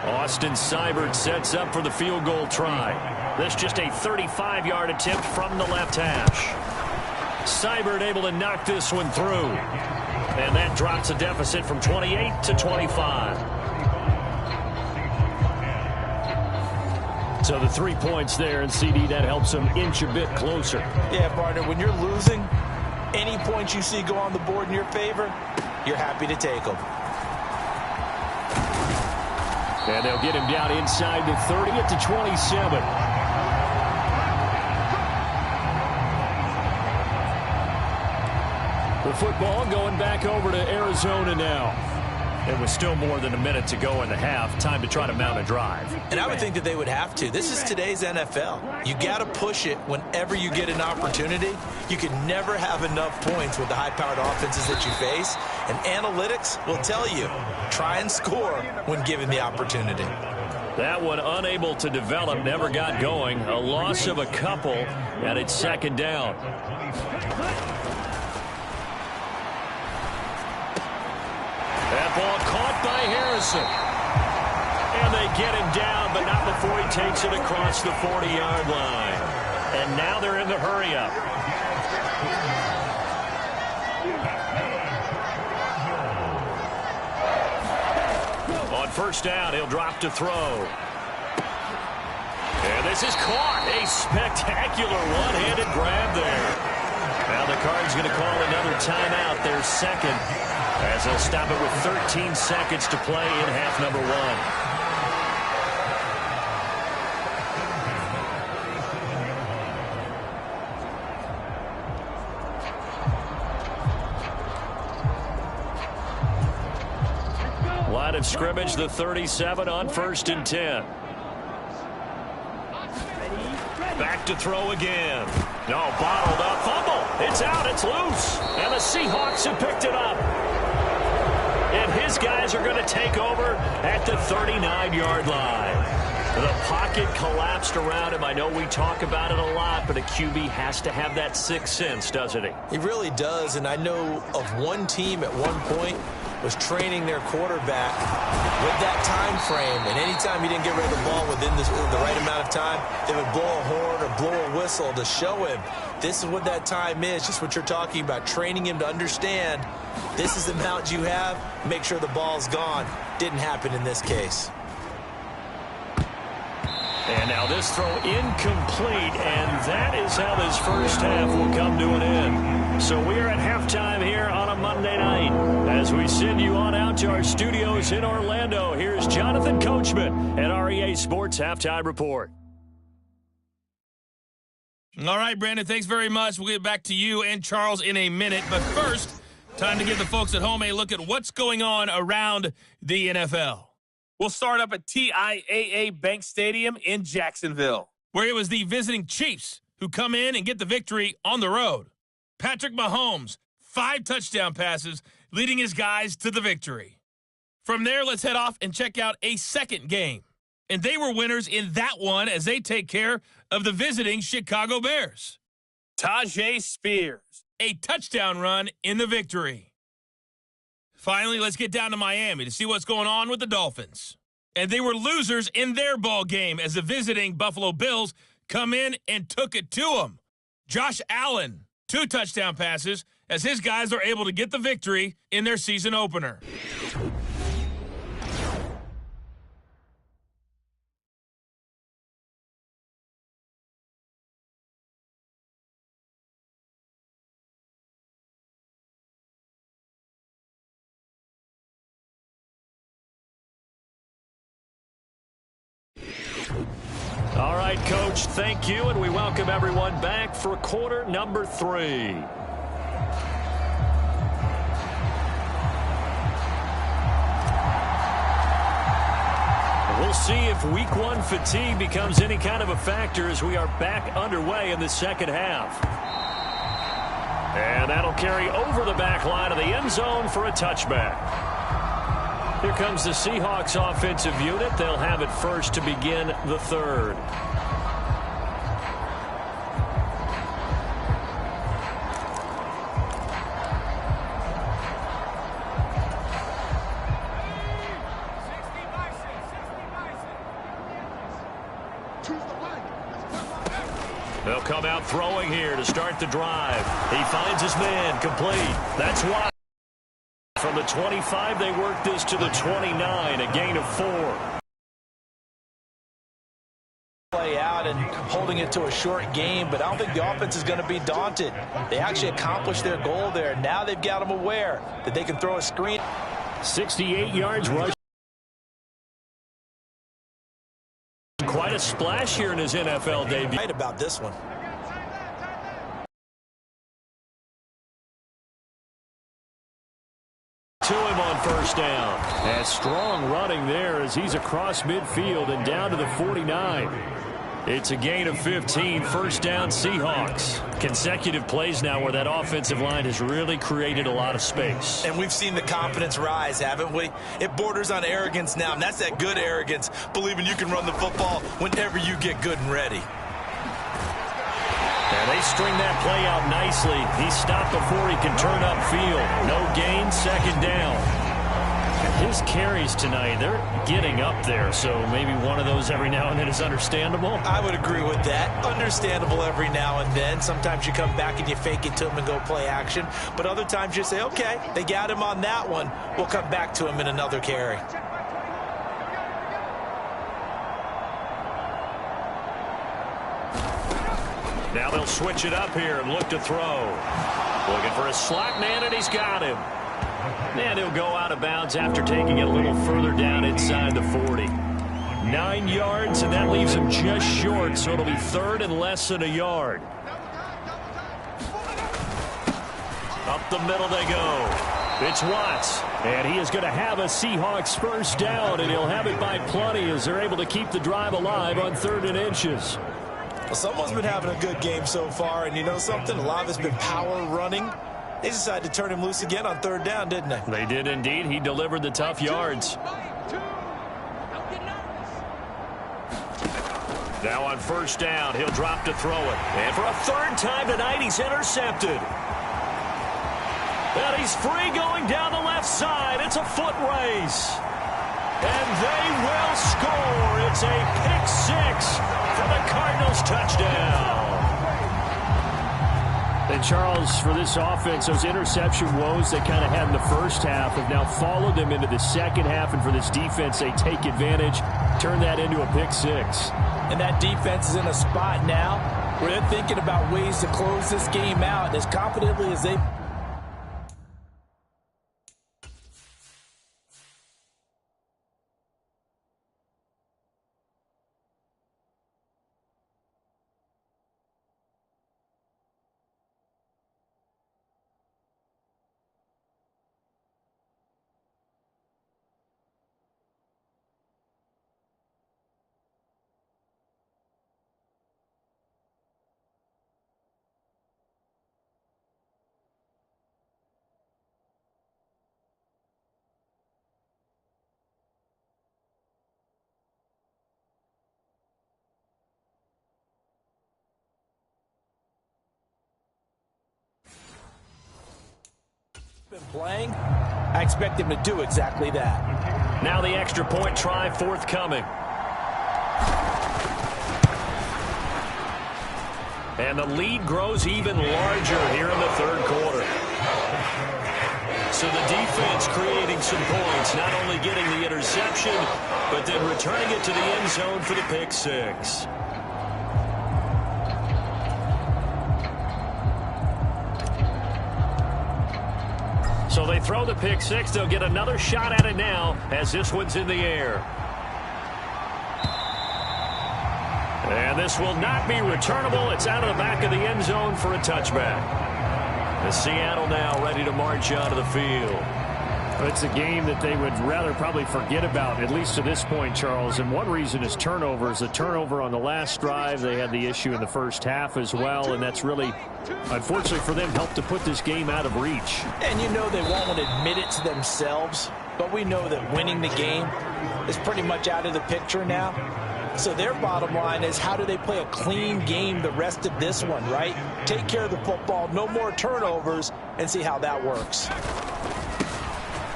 Austin Seibert sets up for the field goal try. This just a 35-yard attempt from the left hash. Seibert able to knock this one through. And that drops a deficit from 28 to 25. So the 3 points there, and CD, that helps them inch a bit closer. Yeah, partner, when you're losing, any points you see go on the board in your favor, you're happy to take them. And they'll get him down inside the 30 at the 27. The football going back over to Arizona now. And with still more than a minute to go in the half, time to try to mount a drive. And I would think that they would have to. This is today's NFL. You got to push it whenever you get an opportunity. You can never have enough points with the high-powered offenses that you face. And analytics will tell you, try and score when given the opportunity. That one unable to develop, never got going. A loss of a couple, and it's second down. That ball caught by Harrison. And they get him down, but not before he takes it across the 40-yard line. And now they're in the hurry-up. On first down, he'll drop to throw. And this is caught. A spectacular one-handed grab there. Now the Cards going to call another timeout, their second, as they'll stop it with 13 seconds to play in half number one. Line of scrimmage, the 37 on 1st and 10. Back to throw again. No, bottled up. Fumble. It's out. It's loose. And the Seahawks have picked it up. And his guys are going to take over at the 39-yard line. The pocket collapsed around him. I know we talk about it a lot, but a QB has to have that sixth sense, doesn't he? He really does, and I know of one team at one point was training their quarterback with that time frame, and anytime he didn't get rid of the ball within the right amount of time, they would blow a horn or blow a whistle to show him this is what that time is, just what you're talking about, training him to understand this is the amount you have, make sure the ball's gone. Didn't happen in this case. And now this throw incomplete, and that is how this first half will come to an end. So we are at halftime here on a Monday night. As we send you on out to our studios in Orlando, here's Jonathan Coachman at REA Sports Halftime Report. All right, Brandon, thanks very much. We'll get back to you and Charles in a minute. But first, time to give the folks at home a look at what's going on around the NFL. We'll start up at TIAA Bank Stadium in Jacksonville, where it was the visiting Chiefs who come in and get the victory on the road. Patrick Mahomes, 5 touchdown passes, leading his guys to the victory. From there, let's head off and check out a second game. And they were winners in that one as they take care of the visiting Chicago Bears. Tajay Spears, a touchdown run in the victory. Finally, let's get down to Miami to see what's going on with the Dolphins. And they were losers in their ball game as the visiting Buffalo Bills come in and took it to them. Josh Allen, 2 touchdown passes as his guys are able to get the victory in their season opener. All right, Coach, thank you, and we welcome everyone back for quarter number 3. We'll see if week 1 fatigue becomes any kind of a factor as we are back underway in the second half. And that'll carry over the back line of the end zone for a touchback. Here comes the Seahawks offensive unit. They'll have it first to begin the third. They'll come out throwing here to start the drive. He finds his man complete. That's why. From the 25, they work this to the 29, a gain of 4. Play out and holding it to a short game, but I don't think the offense is going to be daunted. They actually accomplished their goal there. Now they've got them aware that they can throw a screen. 68 yards rush. Quite a splash here in his NFL debut. Right about this one. To him on first down. And strong running there as he's across midfield and down to the 49. It's a gain of 15, first down Seahawks. Consecutive plays now where that offensive line has really created a lot of space. And we've seen the confidence rise, haven't we? It borders on arrogance now, and that's that good arrogance, believing you can run the football whenever you get good and ready. And they string that play out nicely. He stopped before he can turn upfield. No gain, second down. His carries tonight, they're getting up there, so maybe one of those every now and then is understandable. I would agree with that. Understandable every now and then. Sometimes you come back and you fake it to him and go play action. But other times you say, okay, they got him on that one. We'll come back to him in another carry. Now they'll switch it up here and look to throw. Looking for a slot man, and he's got him. And he'll go out of bounds after taking it a little further down inside the 40. 9 yards, and that leaves him just short, so it'll be third and less than a yard. Up the middle they go. It's Watts, and he is going to have a Seahawks first down, and he'll have it by plenty as they're able to keep the drive alive on 3rd and inches. Well, someone's been having a good game so far, and you know something? A lot of it's been power running. They decided to turn him loose again on 3rd down, didn't they? They did indeed. He delivered the tough yards. Now on first down, he'll drop to throw it. And for a 3rd time tonight, he's intercepted. And he's free going down the left side. It's a foot race. And they will score. It's a pick 6 for the Cardinals touchdown. And Charles, for this offense, those interception woes they kind of had in the first half have now followed them into the second half. And for this defense, they take advantage, turn that into a pick 6. And that defense is in a spot now where they're thinking about ways to close this game out as confidently as they... been playing, I expect him to do exactly that. Now the extra point try forthcoming. And the lead grows even larger here in the 3rd quarter. So the defense creating some points, not only getting the interception, but then returning it to the end zone for the pick 6. So they throw the pick 6. They'll get another shot at it now as this one's in the air. And this will not be returnable. It's out of the back of the end zone for a touchback. The Seattle now ready to march onto the field. It's a game that they would rather probably forget about, at least to this point, Charles. And one reason is turnovers. The turnover on the last drive, they had the issue in the first half as well. And that's really, unfortunately for them, helped to put this game out of reach. And you know they won't admit it to themselves, but we know that winning the game is pretty much out of the picture now. So their bottom line is, how do they play a clean game the rest of this one, right? Take care of the football, no more turnovers, and see how that works.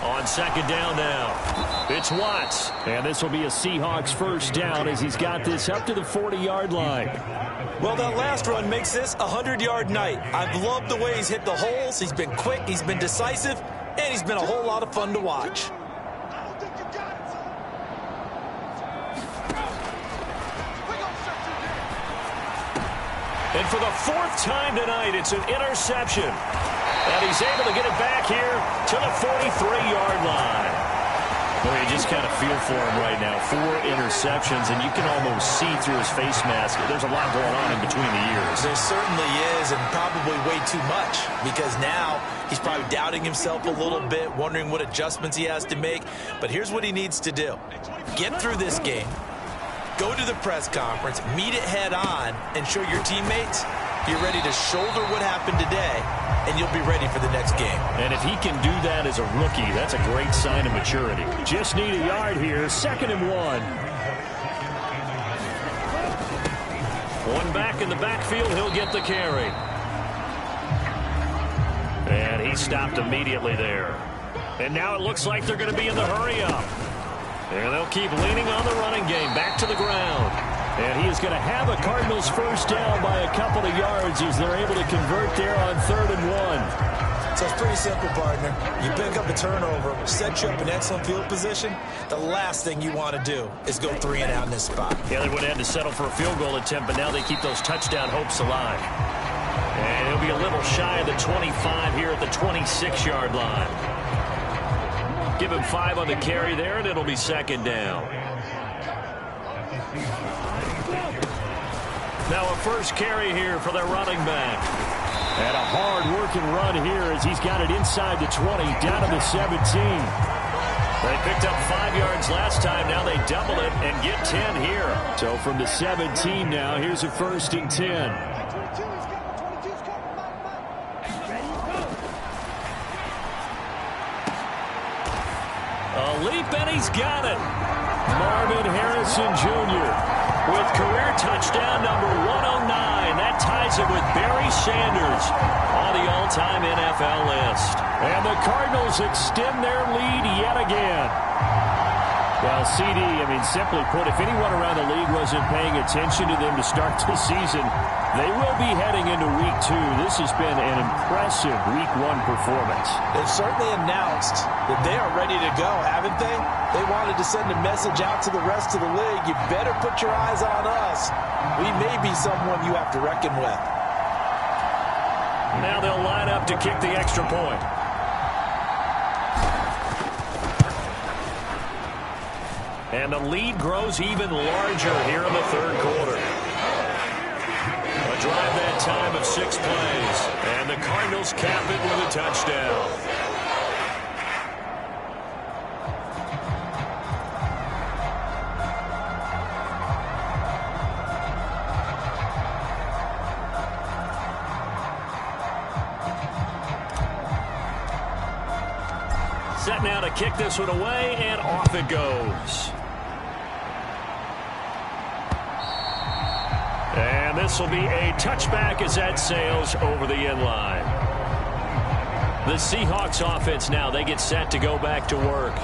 On second down now, it's Watts. And this will be a Seahawks first down as he's got this up to the 40-yard line. Well, that last run makes this a 100-yard night. I've loved the way he's hit the holes. He's been quick. He's been decisive. and he's been a whole lot of fun to watch. And for the fourth time tonight, it's an interception. And he's able to get it back here to the 43-yard line. Well, you just kind of feel for him right now. 4 interceptions, and you can almost see through his face mask. There's a lot going on in between the ears. There certainly is, and probably way too much, because now he's probably doubting himself a little bit, wondering what adjustments he has to make. But here's what he needs to do. Get through this game. Go to the press conference, meet it head on, and show your teammates you're ready to shoulder what happened today, and you'll be ready for the next game. And if he can do that as a rookie, that's a great sign of maturity. Just need a yard here, 2nd and 1. One back in the backfield, he'll get the carry. And he stopped immediately there. And now it looks like they're going to be in the hurry-up. And they'll keep leaning on the running game, back to the ground. And he is going to have a Cardinals first down by a couple of yards as they're able to convert there on 3rd and 1. So it's pretty simple, partner. You pick up a turnover, set you up in excellent field position. The last thing you want to do is go 3 and out in this spot. Yeah, they would have had to settle for a field goal attempt, but now they keep those touchdown hopes alive. And he'll be a little shy of the 25 here at the 26-yard line. Give him 5 on the carry there, and it'll be 2nd down. Now a first carry here for their running back. And a hard-working run here as he's got it inside the 20, down to the 17. They picked up 5 yards last time. Now they double it and get 10 here. So from the 17 now, here's a 1st and 10. A leap, and he's got it. Marvin Harrison Jr. with career touchdown number 109. That ties it with Barry Sanders on the all-time NFL list. And the Cardinals extend their lead yet again. Well, CD, I mean, simply put, if anyone around the league wasn't paying attention to them to start the season, they will be heading into Week 2. This has been an impressive Week 1 performance. They've certainly announced that they are ready to go, haven't they? They wanted to send a message out to the rest of the league. You better put your eyes on us. We may be someone you have to reckon with. Now they'll line up to kick the extra point. And the lead grows even larger here in the 3rd quarter. A drive that time of 6 plays. And the Cardinals cap it with a touchdown. Set now to kick this one away, and off it goes. And this will be a touchback as that sails over the end line. The Seahawks offense now, they get set to go back to work.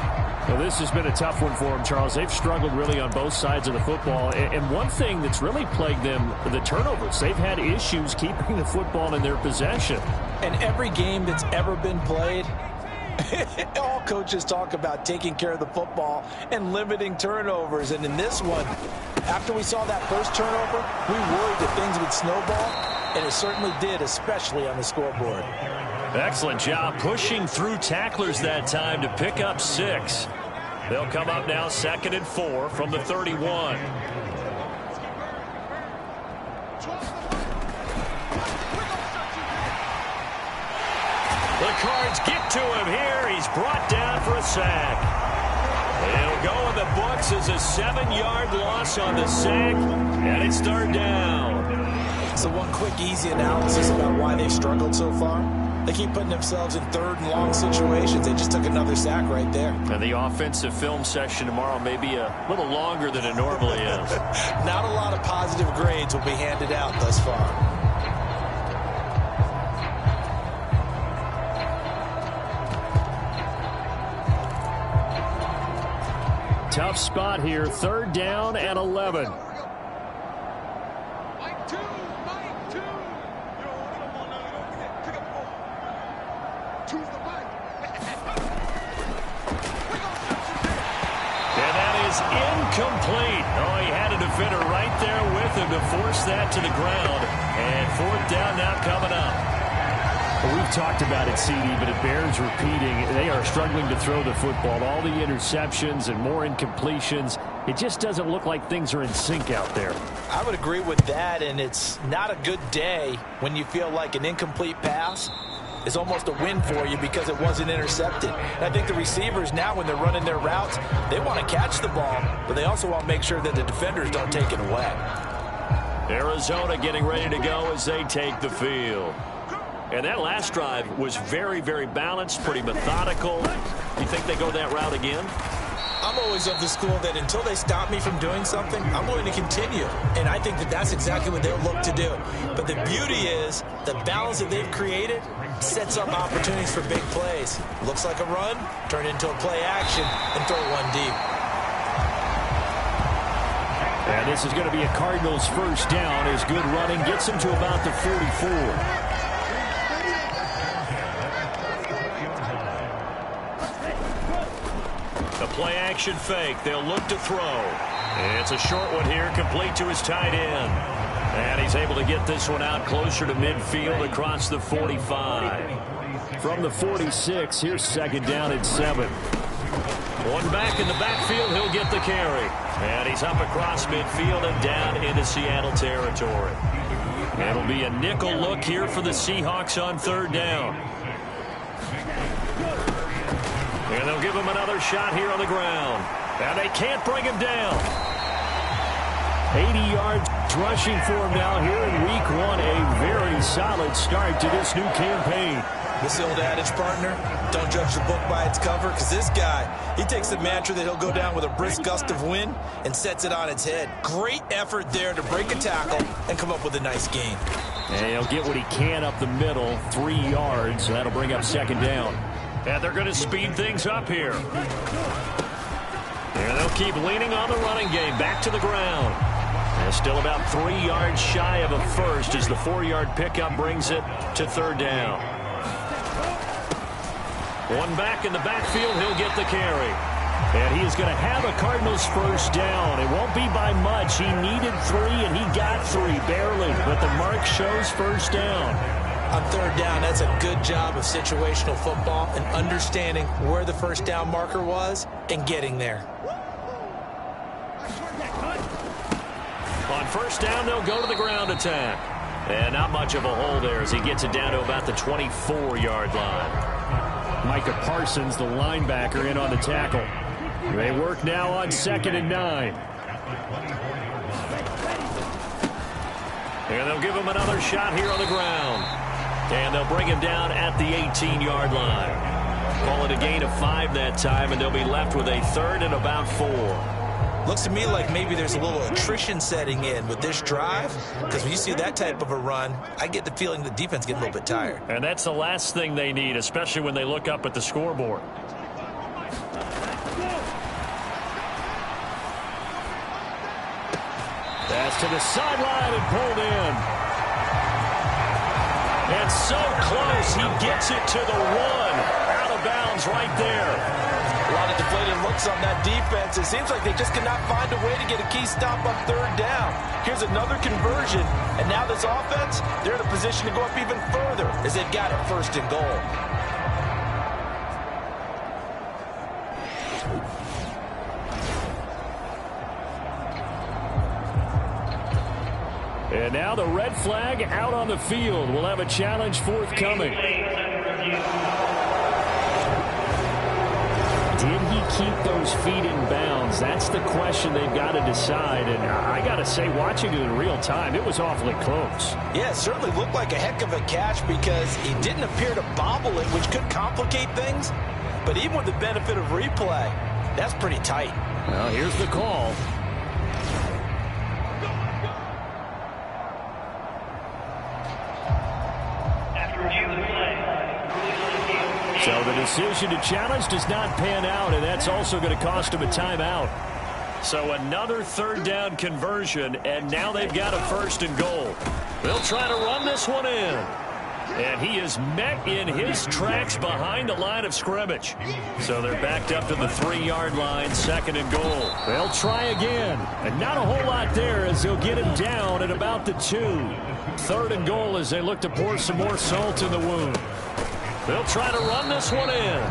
Well, this has been a tough one for them, Charles. They've struggled really on both sides of the football. And one thing that's really plagued them, the turnovers. They've had issues keeping the football in their possession. And every game that's ever been played, all coaches talk about taking care of the football and limiting turnovers. And in this one, after we saw that first turnover, we worried that things would snowball, and it certainly did, especially on the scoreboard. Excellent job pushing through tacklers that time to pick up 6. They'll come up now 2nd and 4 from the 31. The Cards get to him here. He's brought down for a sack. It'll go in the books as a 7-yard loss on the sack, and it's 3rd down. So one quick, easy analysis about why they've struggled so far. They keep putting themselves in 3rd and long situations. They just took another sack right there. And the offensive film session tomorrow may be a little longer than it normally is. Not a lot of positive grades will be handed out thus far. Tough spot here, 3rd down and 11. is incomplete. Oh, he had a defender right there with him to force that to the ground. And fourth down now coming up. Well, we've talked about it, CD, but it bears repeating. They are struggling to throw the football. All the interceptions and more incompletions. It just doesn't look like things are in sync out there. I would agree with that, and it's not a good day when you feel like an incomplete pass is almost a win for you because it wasn't intercepted. And I think the receivers now, when they're running their routes, they want to catch the ball, but they also want to make sure that the defenders don't take it away. Arizona getting ready to go as they take the field. And that last drive was very, very balanced, pretty methodical. You think they go that route again? I'm always of the school that until they stop me from doing something, I'm going to continue. And I think that that's exactly what they'll look to do. But the beauty is the balance that they've created sets up opportunities for big plays. Looks like a run, turn it into a play action, and throw one deep. And this is going to be a Cardinals first down as good running gets them to about the 44. Play-action fake. They'll look to throw. It's a short one here, complete to his tight end. And he's able to get this one out closer to midfield across the 45. From the 46, here's second down and 7. One back in the backfield, he'll get the carry. And he's up across midfield and down into Seattle territory. It'll be a nickel look here for the Seahawks on third down. And they'll give him another shot here on the ground. And they can't bring him down. 80 yards rushing for him now here in week 1. A very solid start to this new campaign. This old adage, partner, don't judge the book by its cover, because this guy, he takes the mantra that he'll go down with a brisk gust of wind and sets it on its head. Great effort there to break a tackle and come up with a nice gain. And he'll get what he can up the middle, 3 yards. That'll bring up second down. And they're going to speed things up here. And they'll keep leaning on the running game. Back to the ground. And still about 3 yards shy of a first as the 4-yard pickup brings it to third down. One back in the backfield. He'll get the carry. And he is going to have a Cardinals first down. It won't be by much. He needed 3, and he got 3, barely. But the mark shows first down. On third down, that's a good job of situational football and understanding where the first down marker was and getting there. On first down, they'll go to the ground attack. And not much of a hole there as he gets it down to about the 24-yard line. Micah Parsons, the linebacker, in on the tackle. They work now on 2nd and 9. And they'll give him another shot here on the ground. And they'll bring him down at the 18-yard line. Call it a gain of 5 that time, and they'll be left with a third and about 4. Looks to me like maybe there's a little attrition setting in with this drive, because when you see that type of a run, I get the feeling the defense getting a little bit tired. And that's the last thing they need, especially when they look up at the scoreboard. That's to the sideline and pulled in. And so close, he gets it to the 1. Out of bounds right there. A lot of deflated looks on that defense. It seems like they just cannot find a way to get a key stop on third down. Here's another conversion, and now this offense, they're in a position to go up even further as they've got it first and goal. And now the red flag out on the field. We'll have a challenge forthcoming. Did he keep those feet in bounds? That's the question they've got to decide. And I got to say, watching it in real time, it was awfully close. Yeah, it certainly looked like a heck of a catch because he didn't appear to bobble it, which could complicate things. But even with the benefit of replay, that's pretty tight. Well, here's the call. So the decision to challenge does not pan out, and that's also going to cost him a timeout. So another third down conversion, and now they've got a first and goal. They'll try to run this one in. And he is met in his tracks behind the line of scrimmage. So they're backed up to the 3-yard line, 2nd and goal. They'll try again. And not a whole lot there as they'll get him down at about the 2. 3rd and goal as they look to pour some more salt in the wound. They'll try to run this one in.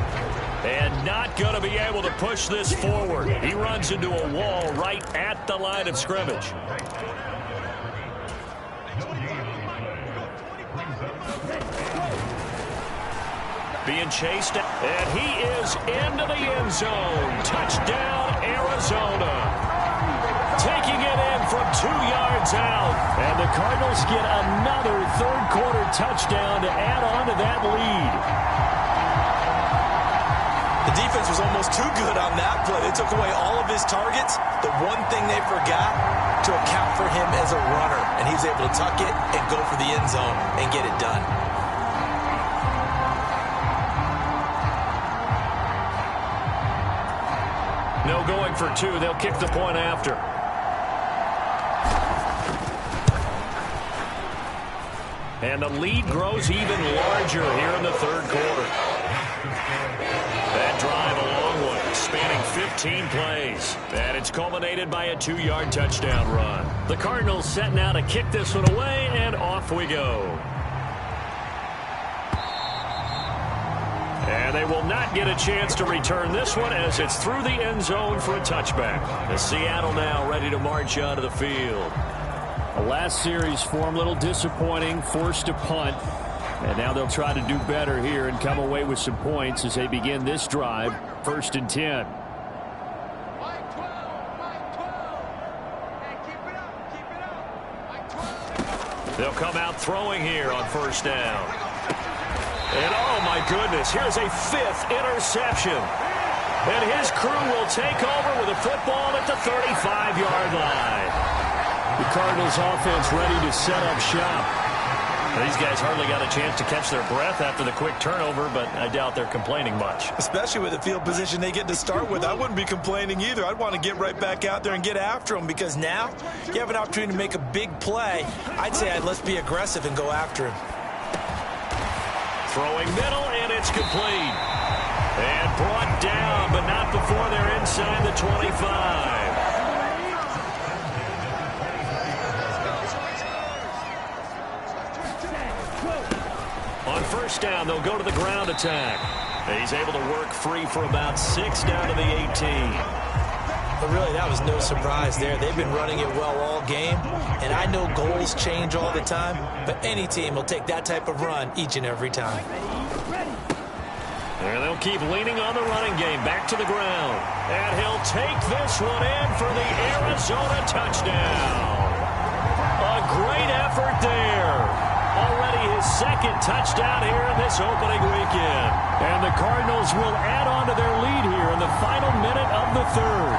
And not going to be able to push this forward. He runs into a wall right at the line of scrimmage. Being chased, and he is into the end zone. Touchdown, Arizona. Taking it in from 2 yards out. And the Cardinals get another third-quarter touchdown to add on to that lead. The defense was almost too good on that play. They took away all of his targets. The one thing they forgot, to account for him as a runner. And he was able to tuck it and go for the end zone and get it done. No going for 2. They'll kick the point after. And the lead grows even larger here in the 3rd quarter. That drive, a long one, spanning 15 plays. And it's culminated by a 2-yard touchdown run. The Cardinals set now to kick this one away, and off we go. And they will not get a chance to return this one as it's through the end zone for a touchback. The Seattle now ready to march onto the field. The last series for him, a little disappointing, forced a punt. And now they'll try to do better here and come away with some points as they begin this drive, 1st and 10. They'll come out throwing here on 1st down. And oh my goodness, here's a 5th interception. And his crew will take over with a football at the 35-yard line. The Cardinals offense ready to set up shop. These guys hardly got a chance to catch their breath after the quick turnover, but I doubt they're complaining much. Especially with the field position they get to start with. I wouldn't be complaining either. I'd want to get right back out there and get after them because now you have an opportunity to make a big play. I'd say let's be aggressive and go after him. Throwing middle, and it's complete. And brought down, but not before they're inside the 25. On 1st down, they'll go to the ground attack. He's able to work free for about 6 down to the 18. But really, that was no surprise there. They've been running it well all game, and I know goals change all the time, but any team will take that type of run each and every time. And they'll keep leaning on the running game. Back to the ground. And he'll take this one in for the Arizona touchdown. A great effort there. Already his 2nd touchdown here in this opening weekend. And the Cardinals will add on to their lead here in the final minute of the 3rd.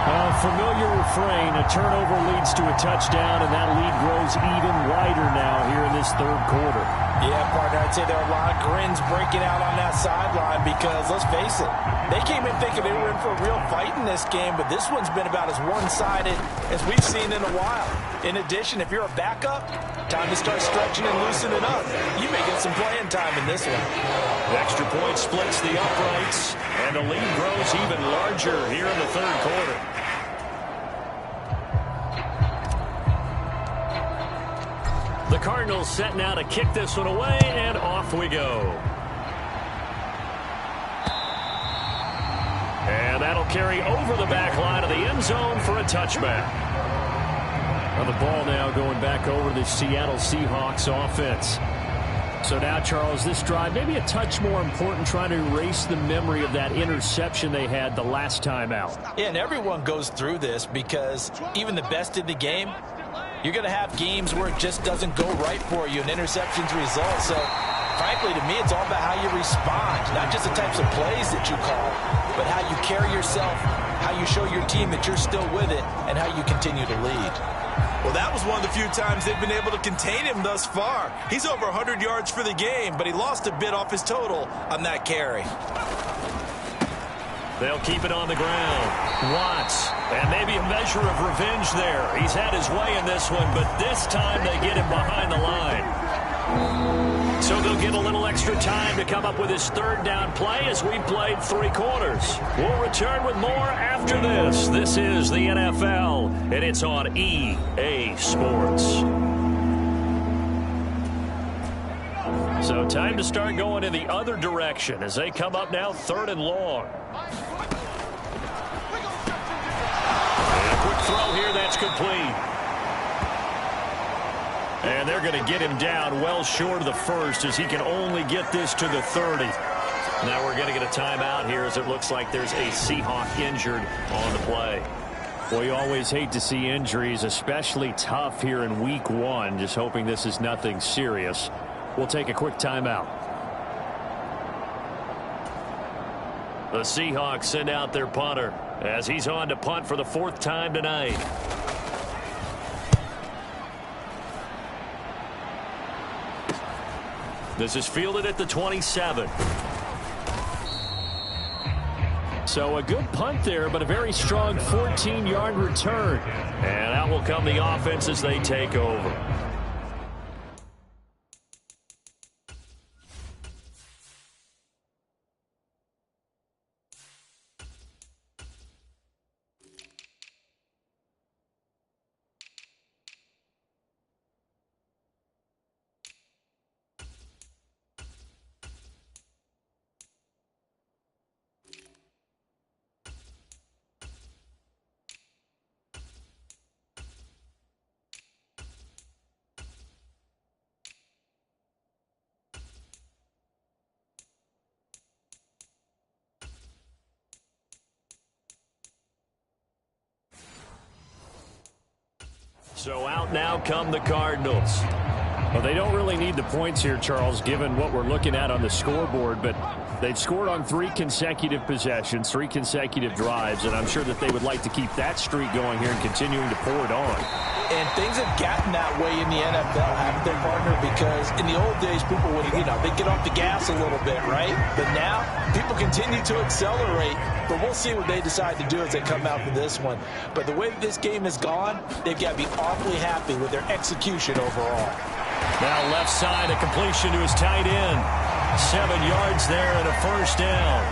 A familiar refrain, a turnover leads to a touchdown, and that lead grows even wider now here in this 3rd quarter. Yeah, partner, I'd say there are a lot of grins breaking out on that sideline because, let's face it, they came in thinking they were in for a real fight in this game, but this one's been about as one-sided as we've seen in a while. In addition, if you're a backup, time to start stretching and loosening up. You may get some playing time in this one. The extra point splits the uprights, and the lead grows even larger here in the 3rd quarter. The Cardinals set now to kick this one away, and off we go. And that'll carry over the back line of the end zone for a touchback. Now the ball now going back over the Seattle Seahawks offense. So now, Charles, this drive maybe a touch more important, trying to erase the memory of that interception they had the last time out. Yeah, and everyone goes through this because even the best in the game, you're going to have games where it just doesn't go right for you, and interceptions result. So, frankly, to me, it's all about how you respond, not just the types of plays that you call, but how you carry yourself, how you show your team that you're still with it, and how you continue to lead. Well, that was one of the few times they've been able to contain him thus far. He's over 100 yards for the game, but he lost a bit off his total on that carry. They'll keep it on the ground. Watts, and maybe a measure of revenge there. He's had his way in this one, but this time they get him behind the line. So they'll get a little extra time to come up with his third down play as we played 3 quarters. We'll return with more after this. This is the NFL, and it's on EA Sports. So time to start going in the other direction as they come up now 3rd and long. And a quick throw here, that's complete. And they're going to get him down well short of the first as he can only get this to the 30. Now we're going to get a timeout here as it looks like there's a Seahawk injured on the play. Well, you always hate to see injuries, especially tough here in week 1. Just hoping this is nothing serious. We'll take a quick timeout. The Seahawks send out their punter as he's on to punt for the 4th time tonight. This is fielded at the 27. So a good punt there, but a very strong 14-yard return. And out will come the offense as they take over. So out now come the Cardinals. Well, they don't really need the points here, Charles, given what we're looking at on the scoreboard, but they've scored on 3 consecutive possessions, 3 consecutive drives, and I'm sure that they would like to keep that streak going here and continuing to pour it on. And things have gotten that way in the NFL, haven't they, partner? Because in the old days, people would, they'd get off the gas a little bit, right? But now, people continue to accelerate. But we'll see what they decide to do as they come out for this one. But the way that this game has gone, they've got to be awfully happy with their execution overall. Now left side, a completion to his tight end. 7 yards there and a 1st down.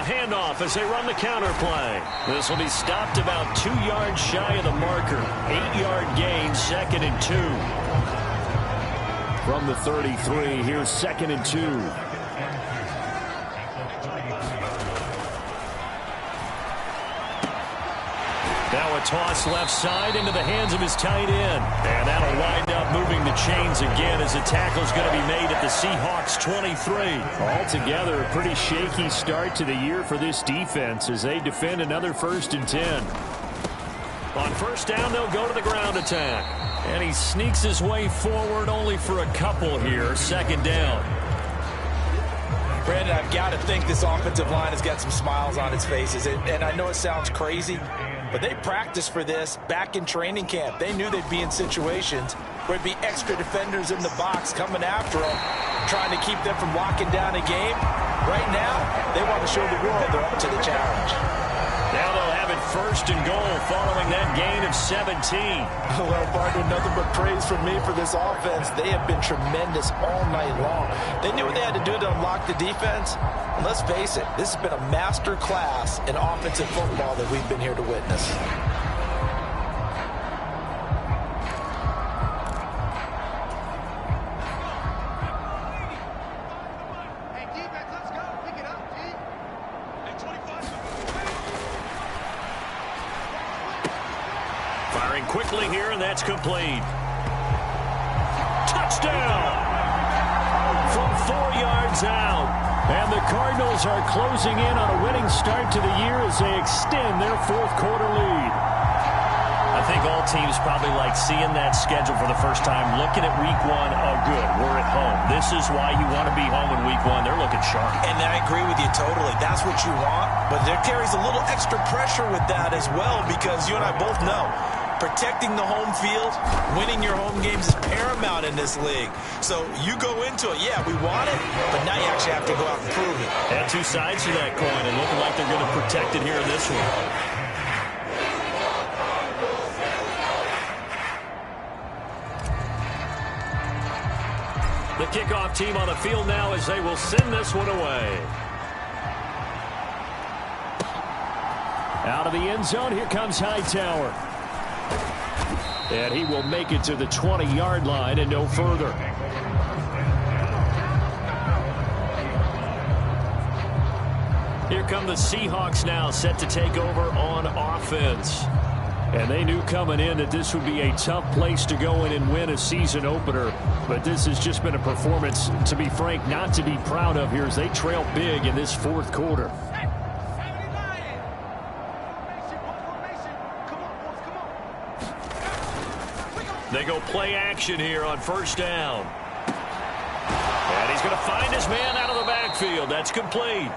Handoff as they run the counter play. This will be stopped about 2 yards shy of the marker. 8-yard gain, 2nd and 2. From the 33, here's 2nd and 2. Now a toss left side into the hands of his tight end. And that'll wind up moving the chains again as the tackle's going to be made at the Seahawks 23. Altogether, a pretty shaky start to the year for this defense as they defend another 1st and 10. On 1st down, they'll go to the ground attack. And he sneaks his way forward only for a couple here. 2nd down. Brandon, I've got to think this offensive line has got some smiles on its faces. And I know it sounds crazy, but they practiced for this back in training camp. They knew they'd be in situations where there'd be extra defenders in the box coming after them, trying to keep them from locking down a game. Right now, they want to show the world they're up to the challenge. Now they'll have it 1st and goal following that gain of 17. Well, partner, nothing but praise from me for this offense. They have been tremendous all night long. They knew what they had to do to unlock the defense. And let's face it, this has been a master class in offensive football that we've been here to witness. Quickly here, and that's complete. Touchdown! From 4 yards out. And the Cardinals are closing in on a winning start to the year as they extend their 4th quarter lead. I think all teams probably like seeing that schedule for the first time, looking at week 1. Oh, good, we're at home. This is why you want to be home in week 1. They're looking sharp. And I agree with you totally. That's what you want. But there carries a little extra pressure with that as well, because you and I both know Protecting the home field, winning your home games is paramount in this league. So you go into it, yeah, we want it, but now you actually have to go out and prove it. And two sides to that coin, and looking like they're going to protect it here in this one. The kickoff team on the field now as they will send this one away. Out of the end zone, here comes Hightower. And he will make it to the 20-yard line and no further. Here come the Seahawks now, set to take over on offense. And they knew coming in that this would be a tough place to go in and win a season opener. But this has just been a performance, to be frank, not to be proud of here as they trail big in this fourth quarter. They go play action here on first down. And he's going to find his man out of the backfield. That's complete.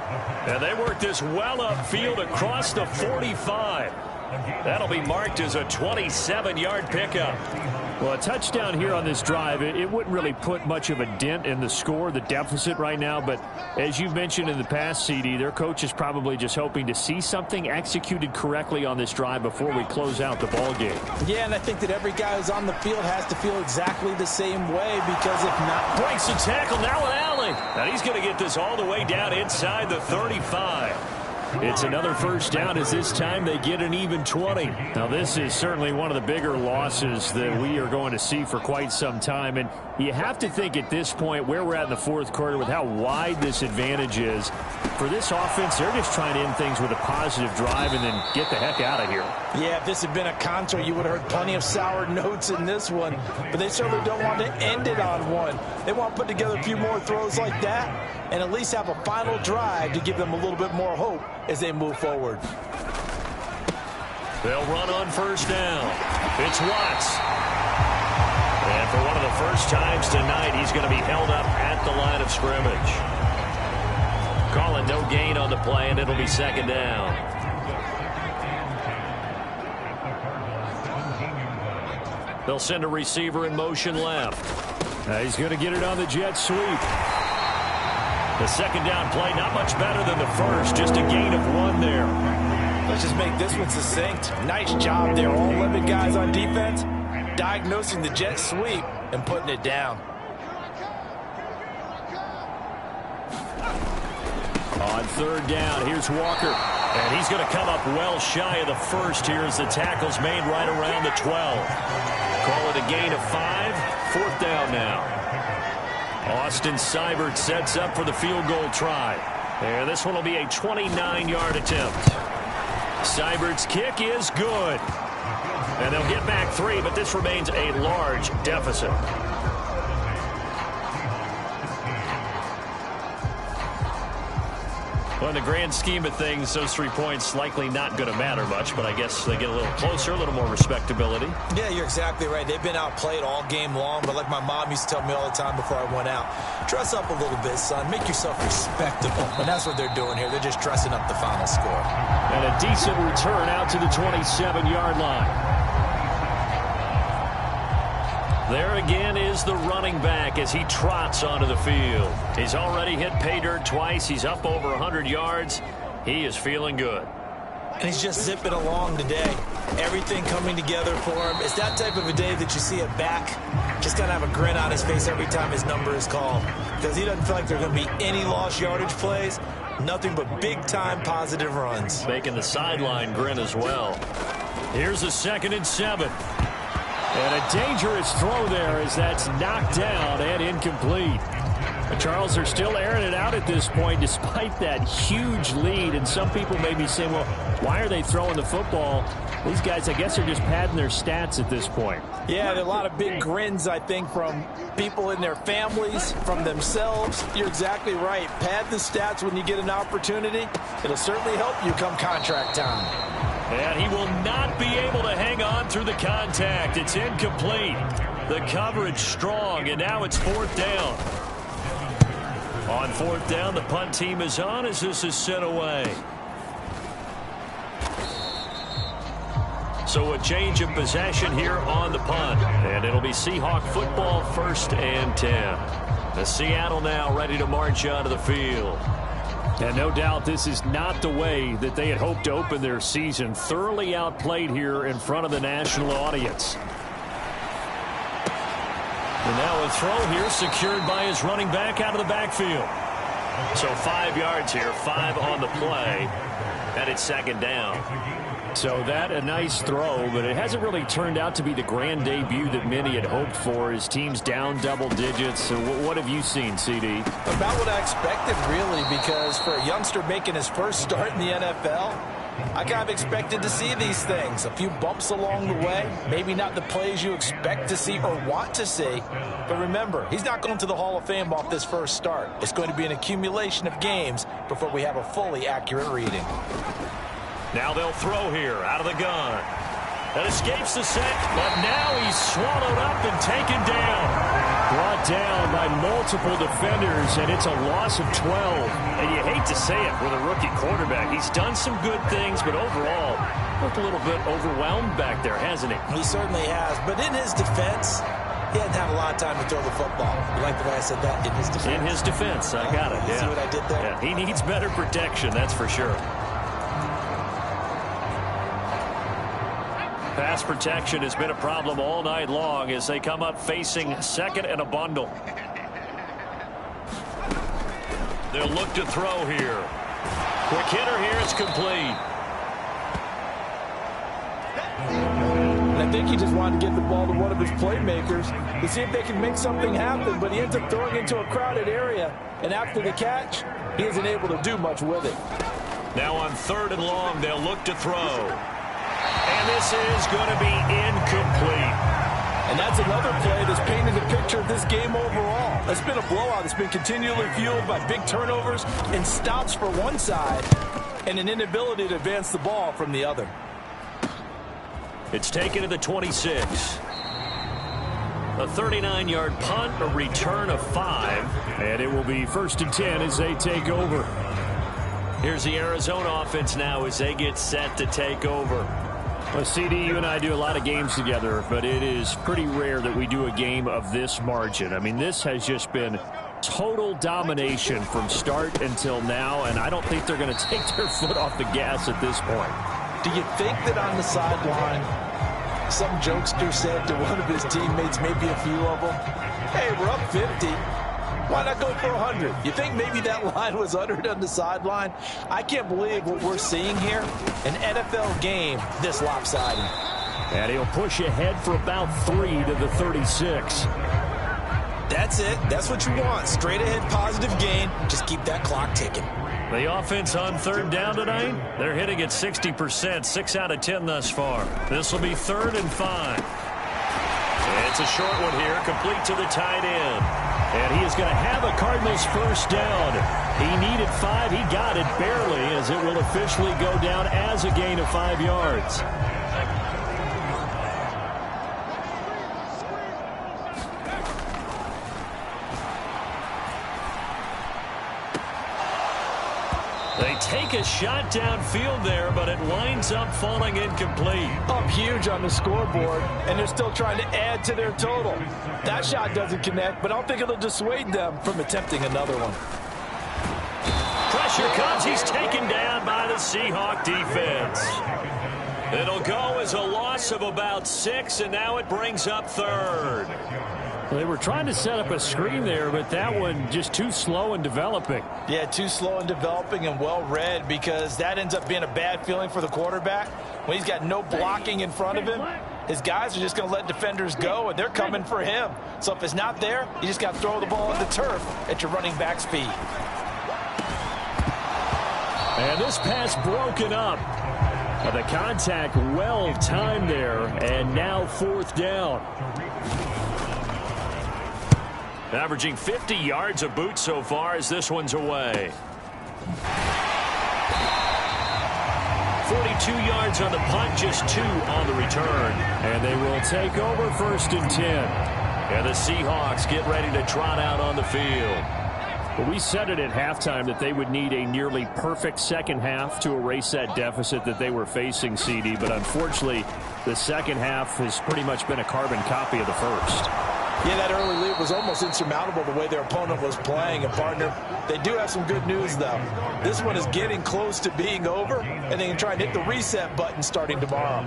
And they work this well upfield across the 45. That'll be marked as a 27-yard pickup. Well, a touchdown here on this drive, it wouldn't really put much of a dent in the score, the deficit right now. But as you've mentioned in the past, CD, their coach is probably just hoping to see something executed correctly on this drive before we close out the ball game. Yeah, and I think that every guy who's on the field has to feel exactly the same way, because if not... Breaks the tackle now with Allen. And he's going to get this all the way down inside the 35. It's another first down as this time they get an even 20. Now, this is certainly one of the bigger losses that we are going to see for quite some time. And you have to think at this point where we're at in the fourth quarter with how wide this advantage is. For this offense, they're just trying to end things with a positive drive and then get the heck out of here. Yeah, if this had been a contra, you would have heard plenty of sour notes in this one. But they certainly don't want to end it on one. They want to put together a few more throws like that and at least have a final drive to give them a little bit more hope as they move forward. They'll run on first down. It's Watts. And for one of the first times tonight, he's going to be held up at the line of scrimmage. Calling no gain on the play, and it'll be second down. They'll send a receiver in motion left. He's going to get it on the jet sweep. The second down play, not much better than the first, just a gain of 1 there. Let's just make this one succinct. Nice job there, all 11 guys on defense, diagnosing the jet sweep and putting it down. On third down, here's Walker. And he's going to come up well shy of the first here as the tackle's made right around the 12. Call it a gain of 5, fourth down now. Austin Seibert sets up for the field goal try. And this one will be a 29-yard attempt. Seibert's kick is good. And they'll get back 3, but this remains a large deficit. Well, in the grand scheme of things, those 3 points likely not going to matter much, but I guess they get a little closer, a little more respectability. Yeah, you're exactly right. They've been outplayed all game long, but like my mom used to tell me all the time before I went out, dress up a little bit, son. Make yourself respectable. And that's what they're doing here. They're just dressing up the final score. And a decent return out to the 27-yard line. There again is the running back as he trots onto the field. He's already hit pay dirt twice. He's up over 100 yards. He is feeling good. And he's just zipping along today. Everything coming together for him. It's that type of a day that you see a back just kind of have a grin on his face every time his number is called, because he doesn't feel like there are going to be any lost yardage plays. Nothing but big-time positive runs. Making the sideline grin as well. Here's a 2nd and 7. And a dangerous throw there as that's knocked down and incomplete. The Charles are still airing it out at this point despite that huge lead. And some people may be saying, well, why are they throwing the football? These guys, I guess, are just padding their stats at this point. Yeah, there are a lot of big grins, I think, from people in their families, from themselves. You're exactly right. Pad the stats when you get an opportunity. It'll certainly help you come contract time. And he will not be able to hang on through the contact. It's incomplete. The coverage strong, and now it's 4th down. On 4th down, the punt team is on as this is sent away. So a change of possession here on the punt. And it'll be Seahawk football, 1st and 10. The Seattle now ready to march onto the field. And no doubt this is not the way that they had hoped to open their season. Thoroughly outplayed here in front of the national audience. And now a throw here secured by his running back out of the backfield. So 5 yards here, 5 on the play. And it's 2nd down. So that a nice throw, but it hasn't really turned out to be the grand debut that many had hoped for. His team's down double digits. So what have you seen, CD? About what I expected, really, because for a youngster making his first start in the NFL, I kind of expected to see these things. A few bumps along the way, maybe not the plays you expect to see or want to see. But remember, he's not going to the Hall of Fame off this first start. It's going to be an accumulation of games before we have a fully accurate reading. Now they'll throw here out of the gun. That escapes the sack, but now he's swallowed up and taken down. Brought down by multiple defenders, and it's a loss of 12. And you hate to say it with a rookie quarterback. He's done some good things, but overall, looked a little bit overwhelmed back there, hasn't he? He certainly has, but in his defense, he hadn't had a lot of time to throw the football. You like the way I said that? In his defense. In his defense, I got it. See what I did there? Yeah, he needs better protection, that's for sure. Pass protection has been a problem all night long as they come up facing 2nd and a bundle. They'll look to throw here. Quick hitter here, it's complete. And I think he just wanted to get the ball to one of his playmakers to see if they can make something happen, but he ends up throwing into a crowded area, and after the catch, he isn't able to do much with it. Now on 3rd and long, they'll look to throw. And this is going to be incomplete. And that's another play that's painted a picture of this game overall. It's been a blowout. It's been continually fueled by big turnovers and stops for one side and an inability to advance the ball from the other. It's taken to the 26. A 39-yard punt, a return of 5. And it will be 1st and 10 as they take over. Here's the Arizona offense now as they get set to take over. Well, CD, you and I do a lot of games together, but it is pretty rare that we do a game of this margin. I mean, this has just been total domination from start until now, and I don't think they're going to take their foot off the gas at this point. Do you think that on the sideline, some jokester said to one of his teammates, maybe a few of them, hey, we're up 50. Why not go for 100? You think maybe that line was uttered on the sideline? I can't believe what we're seeing here. An NFL game this lopsided. And he'll push ahead for about 3 to the 36. That's it. That's what you want. Straight ahead positive gain. Just keep that clock ticking. The offense on 3rd down tonight, they're hitting at 60%, 6 out of 10 thus far. This will be 3rd and 5. And it's a short one here, complete to the tight end. And he is going to have a Cardinals first down. He needed 5. He got it barely as it will officially go down as a gain of 5 yards. They take a shot downfield there, but it winds up falling incomplete. Up huge on the scoreboard, and they're still trying to add to their total. That shot doesn't connect, but I don't think it'll dissuade them from attempting another one. Pressure comes. He's taken down by the Seahawk defense. It'll go as a loss of about 6, and now it brings up 3rd. They were trying to set up a screen there, but that one just too slow in developing. Yeah, too slow in developing and well read, because that ends up being a bad feeling for the quarterback. When he's got no blocking in front of him, his guys are just going to let defenders go, and they're coming for him. So if it's not there, you just got to throw the ball at the turf at your running back speed. And this pass broken up. The contact well timed there, and now 4th down. Averaging 50 yards a boot so far as this one's away. 42 yards on the punt, just 2 on the return. And they will take over 1st and 10. And the Seahawks get ready to trot out on the field. We said it at halftime that they would need a nearly perfect second half to erase that deficit that they were facing, CD. But unfortunately, the second half has pretty much been a carbon copy of the first. Yeah, that early lead was almost insurmountable the way their opponent was playing. And, partner, they do have some good news, though. This one is getting close to being over, and they can try and hit the reset button starting tomorrow.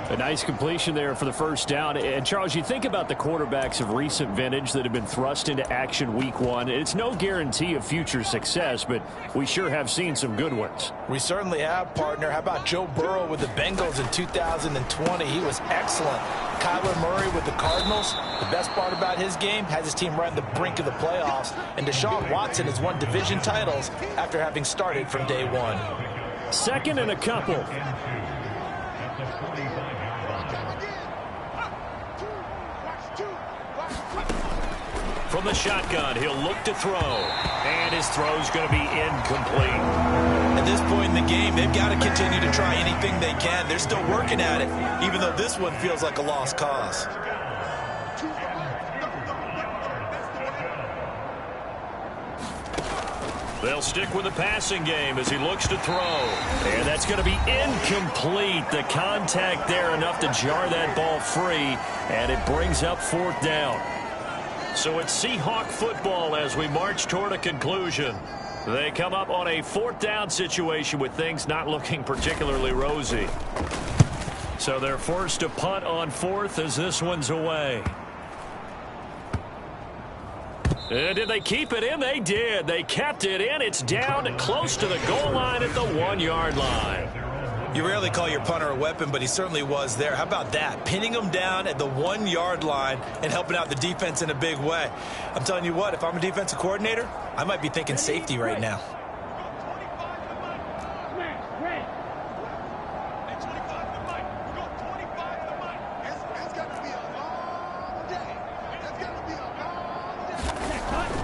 A nice completion there for the first down. And, Charles, you think about the quarterbacks of recent vintage that have been thrust into action week one. It's no guarantee of future success, but we sure have seen some good ones. We certainly have, partner. How about Joe Burrow with the Bengals in 2020? He was excellent. Kyler Murray with the Cardinals. The best part about his game, has his team right on the brink of the playoffs. And Deshaun Watson has won division titles after having started from day one. Second and a couple. From the shotgun, he'll look to throw. And his throw's going to be incomplete. At this point in the game, they've got to continue to try anything they can. They're still working at it, even though this one feels like a lost cause. They'll stick with the passing game as he looks to throw. And that's going to be incomplete. The contact there enough to jar that ball free. And it brings up fourth down. So it's Seahawk football as we march toward a conclusion. They come up on a fourth down situation with things not looking particularly rosy. So they're forced to punt on fourth as this one's away. And did they keep it in? They did. They kept it in. It's down close to the goal line at the 1-yard line. You rarely call your punter a weapon, but he certainly was there. How about that? Pinning him down at the 1-yard line and helping out the defense in a big way. I'm telling you what, if I'm a defensive coordinator, I might be thinking safety right now.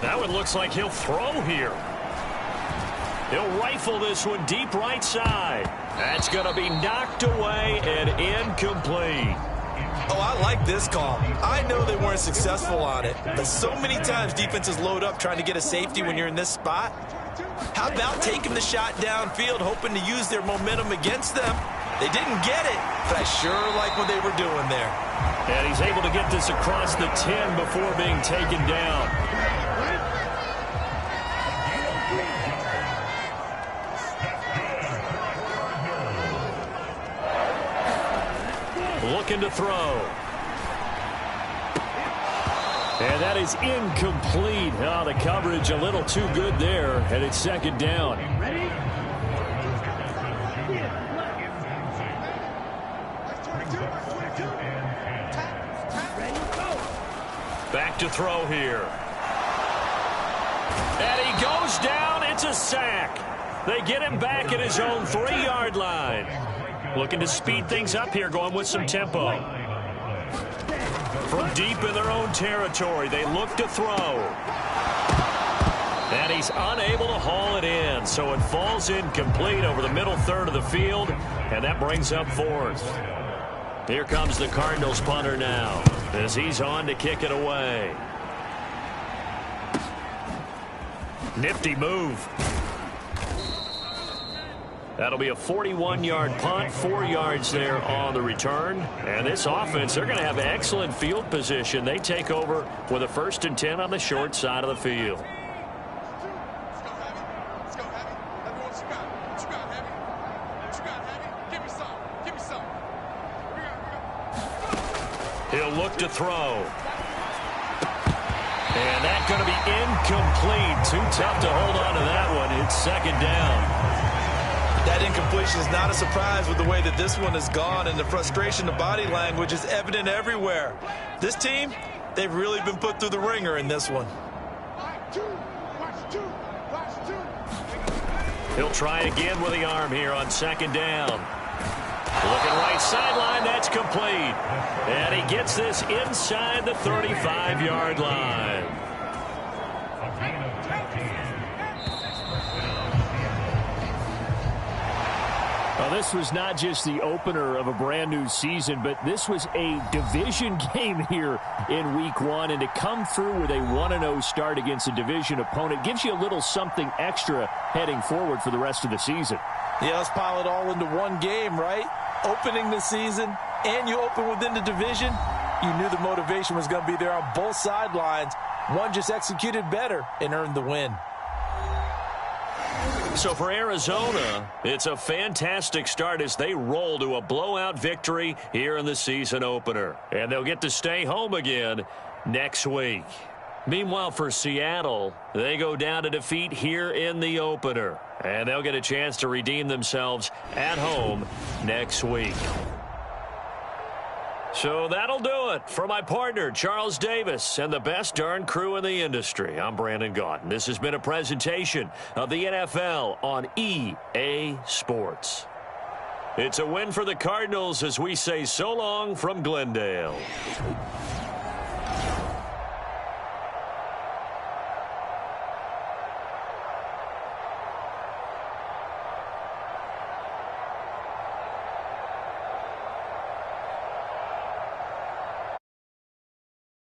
That one looks like he'll throw here. He'll rifle this one deep right side. That's going to be knocked away and incomplete. Oh, I like this call. I know they weren't successful on it, but so many times defenses load up trying to get a safety when you're in this spot. How about taking the shot downfield, hoping to use their momentum against them? They didn't get it, but I sure like what they were doing there. And he's able to get this across the 10 before being taken down. Looking to throw. And that is incomplete. Oh, the coverage a little too good there, and it's second down. Back to throw here. And he goes down. It's a sack. They get him back at his own 3-yard line. Looking to speed things up here, going with some tempo. From deep in their own territory, they look to throw. And he's unable to haul it in, so it falls incomplete over the middle third of the field, and that brings up fourth. Here comes the Cardinals punter now, as he's on to kick it away. Nifty move. That'll be a 41-yard punt, 4 yards there on the return. And this offense, they're going to have excellent field position. They take over with a 1st and 10 on the short side of the field. He'll look to throw. And that's going to be incomplete. Too tough to hold on to that one. It's second down. That incompletion is not a surprise with the way that this one has gone, and the frustration, the body language is evident everywhere. This team, they've really been put through the ringer in this one. He'll try again with the arm here on second down. Looking right sideline, that's complete. And he gets this inside the 35-yard line. Well, this was not just the opener of a brand-new season, but this was a division game here in Week 1. And to come through with a 1-0 start against a division opponent gives you a little something extra heading forward for the rest of the season. Yeah, let's pile it all into one game, right? Opening the season, and you open within the division. You knew the motivation was going to be there on both sidelines. One just executed better and earned the win. So for Arizona, it's a fantastic start as they roll to a blowout victory here in the season opener. And they'll get to stay home again next week. Meanwhile, for Seattle, they go down to defeat here in the opener. And they'll get a chance to redeem themselves at home next week. So that'll do it for my partner, Charles Davis, and the best darn crew in the industry. I'm Brandon Gaudin. This has been a presentation of the NFL on EA Sports. It's a win for the Cardinals as we say so long from Glendale.